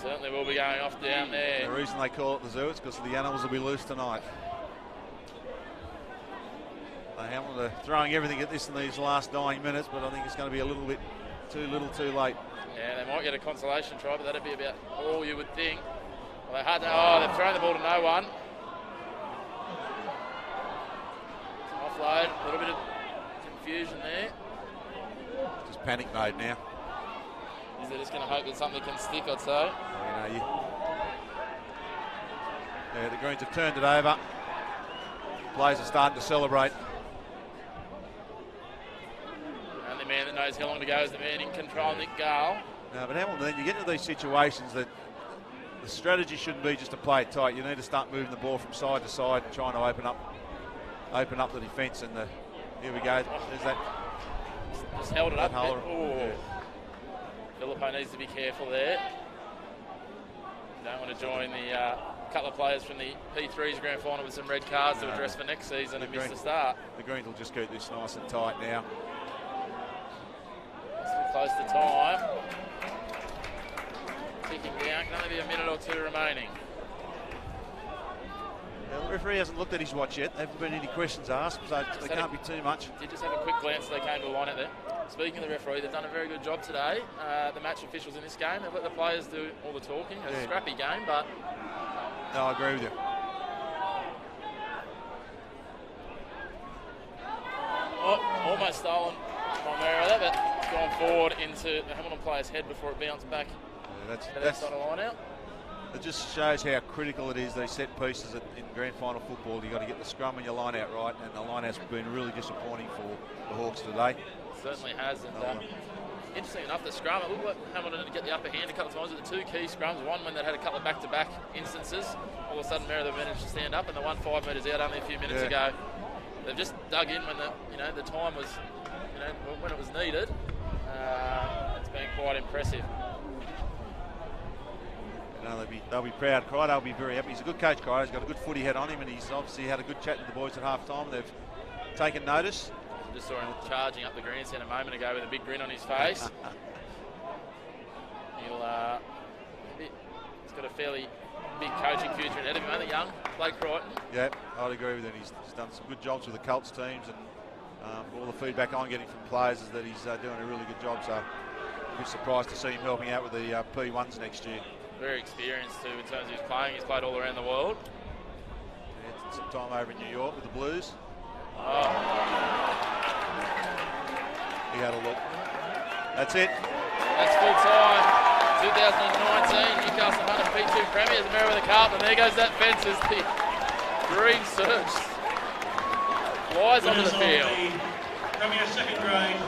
Certainly will be going off down there. The reason they call it the zoo is because the animals will be loose tonight. Hamilton are throwing everything at this in these last 9 minutes, but I think it's going to be a little bit too little too late. Yeah, they might get a consolation try, but that'd be about all you would think. Well, they had to, they've thrown the ball to no one. Offload, a little bit of confusion there. Just panic mode now. They're just going to hope that something can stick, I'd say. The Greens have turned it over. Players are starting to celebrate. The only man that knows how long to go is the man in control, Nick Gale. No, but Hamilton, you get into these situations that the strategy shouldn't be just to play it tight. You need to start moving the ball from side to side and trying to open up the defence. And here we go. There's that. Just held it up. Yeah. Filippo needs to be careful there. Don't want to join the couple of players from the P3's grand final with some red cards to address for next season and miss the start. The Greens will just keep this nice and tight now. Still close to time. Ticking down, can only be a minute or two remaining. The referee hasn't looked at his watch yet. There haven't been any questions asked, so they can't be too much. Did just have a quick glance as they came to the line out there. Speaking of the referee, they've done a very good job today. The match officials in this game, they've let the players do all the talking. A scrappy game, but... No, I agree with you. Almost stolen from Merewether, but it's gone forward into the Hamilton player's head before it bounced back. That's not a line out. It just shows how critical it is, these set pieces in grand final football. You've got to get the scrum and your line out right, and the line out's been really disappointing for the Hawks today. Certainly has, and interesting enough, the scrum, it looked like Hamilton did get the upper hand a couple of times with the two key scrums. One when they had a couple of back-to-back instances, all of a sudden Merewether managed to stand up, and the one 5 metres out only a few minutes ago. They've just dug in when the time was, when it was needed. It's been quite impressive. They'll be proud. Crider will be very happy. He's a good coach, Crider. He's got a good footy head on him, and he's obviously had a good chat with the boys at half time. They've taken notice. Just saw him charging up the grandstand a moment ago with a big grin on his face. He's got a fairly big coaching future ahead of him. Only young, Blake Crichton. Yeah, I'd agree with him. He's done some good jobs with the Colts teams, and all the feedback I'm getting from players is that he's doing a really good job. So I'm a bit surprised to see him helping out with the P1s next year. Very experienced too in terms of his playing. He's played all around the world. Yeah, some time over in New York with the Blues. He had a look. That's it. That's full time. 2019 Newcastle Hunter P2 Premiers, Merewether Carlton. There goes that fence as the green surge flies onto the field. Premier second grade.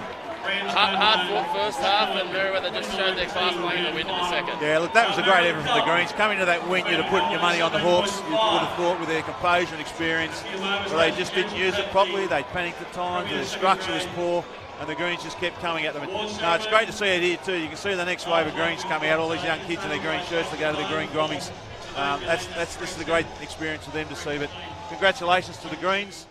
Hard fought first half, and Merewether just showed their class playing the win in the second. Yeah, look, that was a great effort from the Greens. Coming to that win, you'd have put your money on the Hawks. You would have thought with their composure and experience, but they just didn't use it properly. They panicked at times. The structure was poor, and the greens just kept coming at them. No, it's great to see it here too. You can see the next wave of greens coming out, all these young kids in their green shirts that go to the green grommies. This is a great experience for them to see, but congratulations to the greens.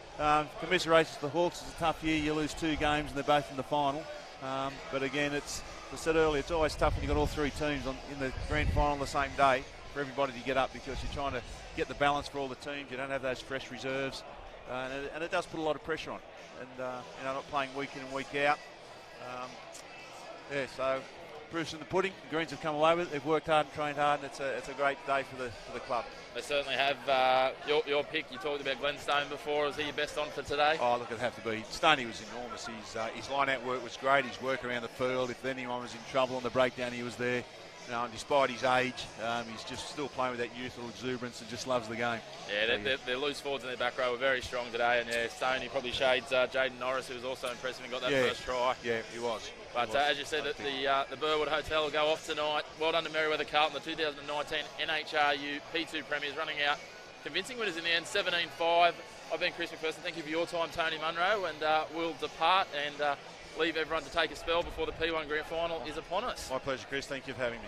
Commiserations to the Hawks. It's a tough year. You lose 2 games and they're both in the final. But again, as I said earlier, it's always tough when you've got all 3 teams in the grand final on the same day for everybody to get up, because you're trying to get the balance for all the teams. You don't have those fresh reserves, and it does put a lot of pressure on. And not playing week in and week out. So proof's in the pudding. The Greens have come away with it. They've worked hard and trained hard, and it's a great day for the club. They certainly have. Your pick, you talked about Glenn Stone before. Is he your best on for today? Oh, look, it'd have to be. Stoney was enormous. His line-out work was great. His work around the field. If anyone was in trouble on the breakdown, he was there. And despite his age, he's just still playing with that youthful exuberance and just loves the game. Yeah, their loose forwards in their back row were very strong today, and Stoney probably shades Jaden Norris, who was also impressive and got that first try. Yeah, he was. But as you said, the Burwood Hotel will go off tonight. Well done to Merewether Carlton, the 2019 NHRU P2 Premiers, running out convincing winners in the end, 17-5. I've been Chris McPherson. Thank you for your time, Tony Munro, and we'll depart and leave everyone to take a spell before the P1 Grand Final is upon us. My pleasure, Chris. Thank you for having me.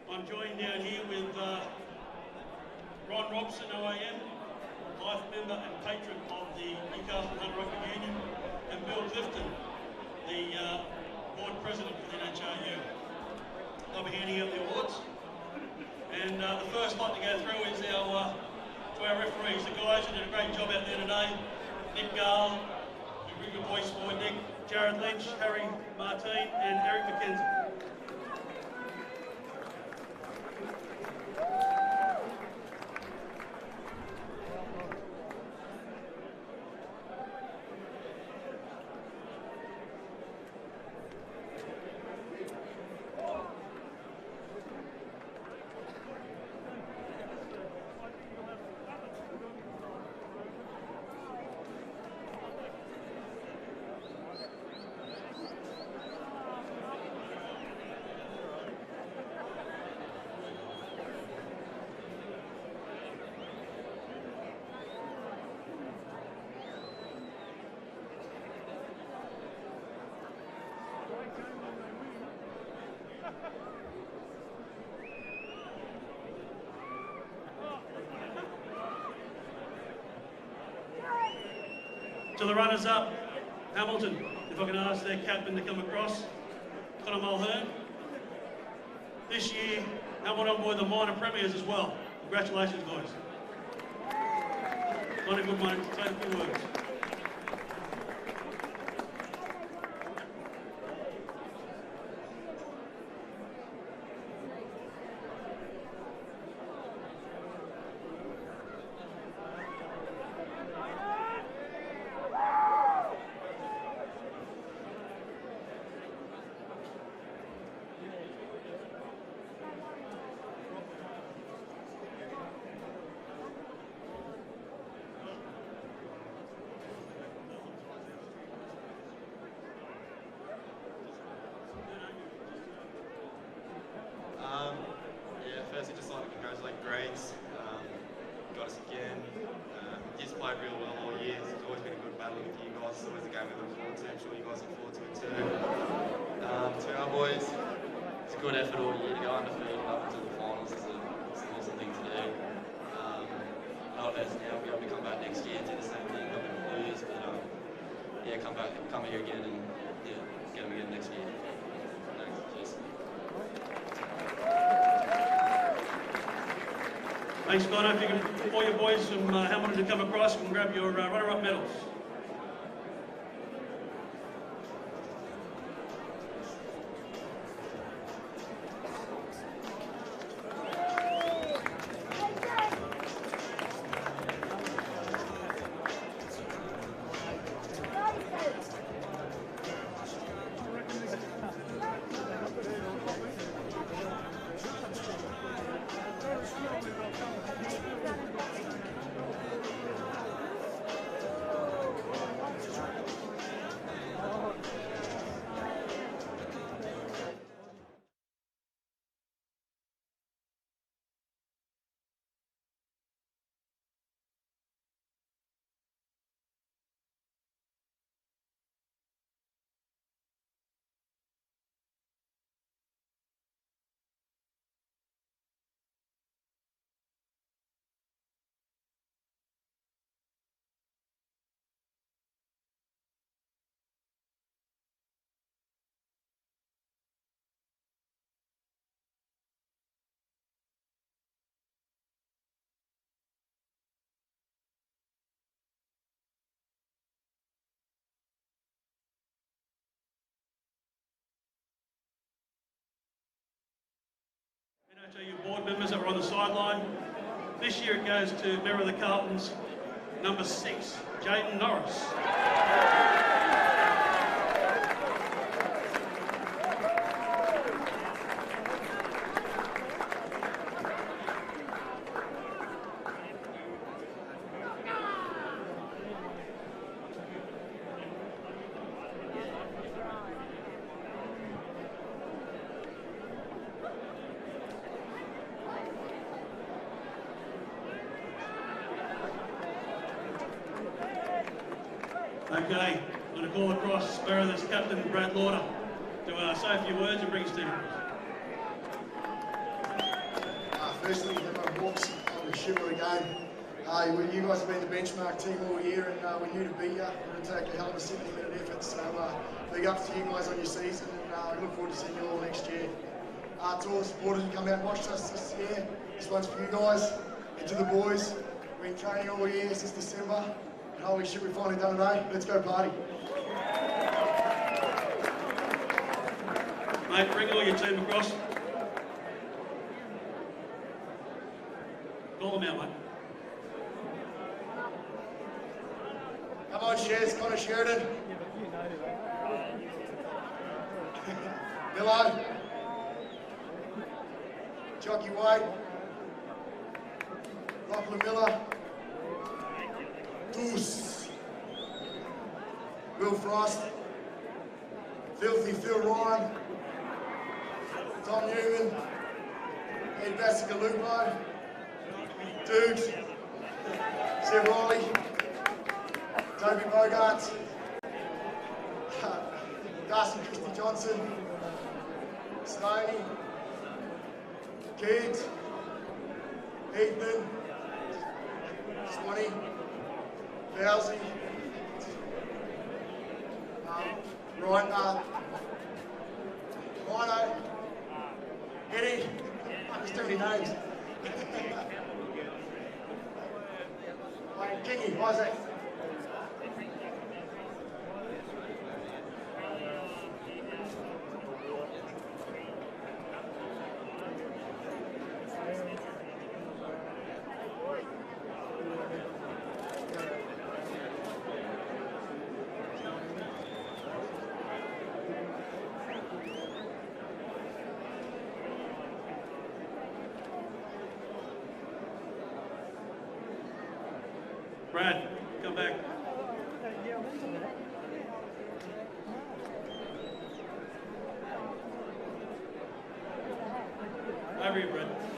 I'm joined down here with Ron Robson, OAM, life member and patron of the Newcastle Hunter Rugby Union, and Bill Clifton, the board president for the NHRU. They'll be handing out the awards. And the first lot to go through is our referees, the guys who did a great job out there today. Nick Gale, you bring your voice forward, Nick, Jared Lynch, Harry Martin, and Eric McKenzie. To the runners-up, Hamilton, if I can ask their captain to come across, Connor Mulhern. This year, Hamilton were the minor premiers as well. Congratulations, boys. Not a good one, say the full words. Firstly, just like to congratulate Greens. Got us again. He's played real well all year. It's always been a good battle with you guys. It's always a game we look forward to. I'm sure you guys look forward to it too. To our boys, it's a good effort all year to go undefeated up until the finals. It's an awesome thing to do. Not as now we'll be able to come back next year and do the same thing, not going to lose, but yeah, come here again and yeah, get them again next year. Thanks. Cheers. Thanks, Connor. If you can, all your boys from Hamilton to come across and grab your runner-up medals. NHRU board members that were on the sideline. This year it goes to Merewether Carlton's number 6, Jaden Norris. Okay, I'm going to call across Merewether's captain, Brad Lauder, to say a few words and bring us to Firstly, everyone walks on the ship of the game. You guys have been the benchmark team all year, and we knew to beat you. We're going to take a hell of a 70-minute effort. So big ups to you guys on your season, and we look forward to seeing you all next year. To all the supporters who come out and watched us this year, this one's for you guys and to the boys. We've been training all year since December. Holy shit, we finally done it, eh? Let's go party. Mate, bring all your team across. Call them out, mate. Come on, Shez, Connor Sheridan. Milo. Jockey White. Lachlan Miller. Goose, Will Frost, Filthy Phil Ryan, Tom Newman, Ed Bassigalupo, Dukes, Seb Riley, Toby Bogart, Darcy Christie Johnson, Stoney, Keith, Ethan, Swanee, Bowsy, Rhino, Eddie, there's too many names. Kingy, Isaac. Brad, come back. Over here, Brad.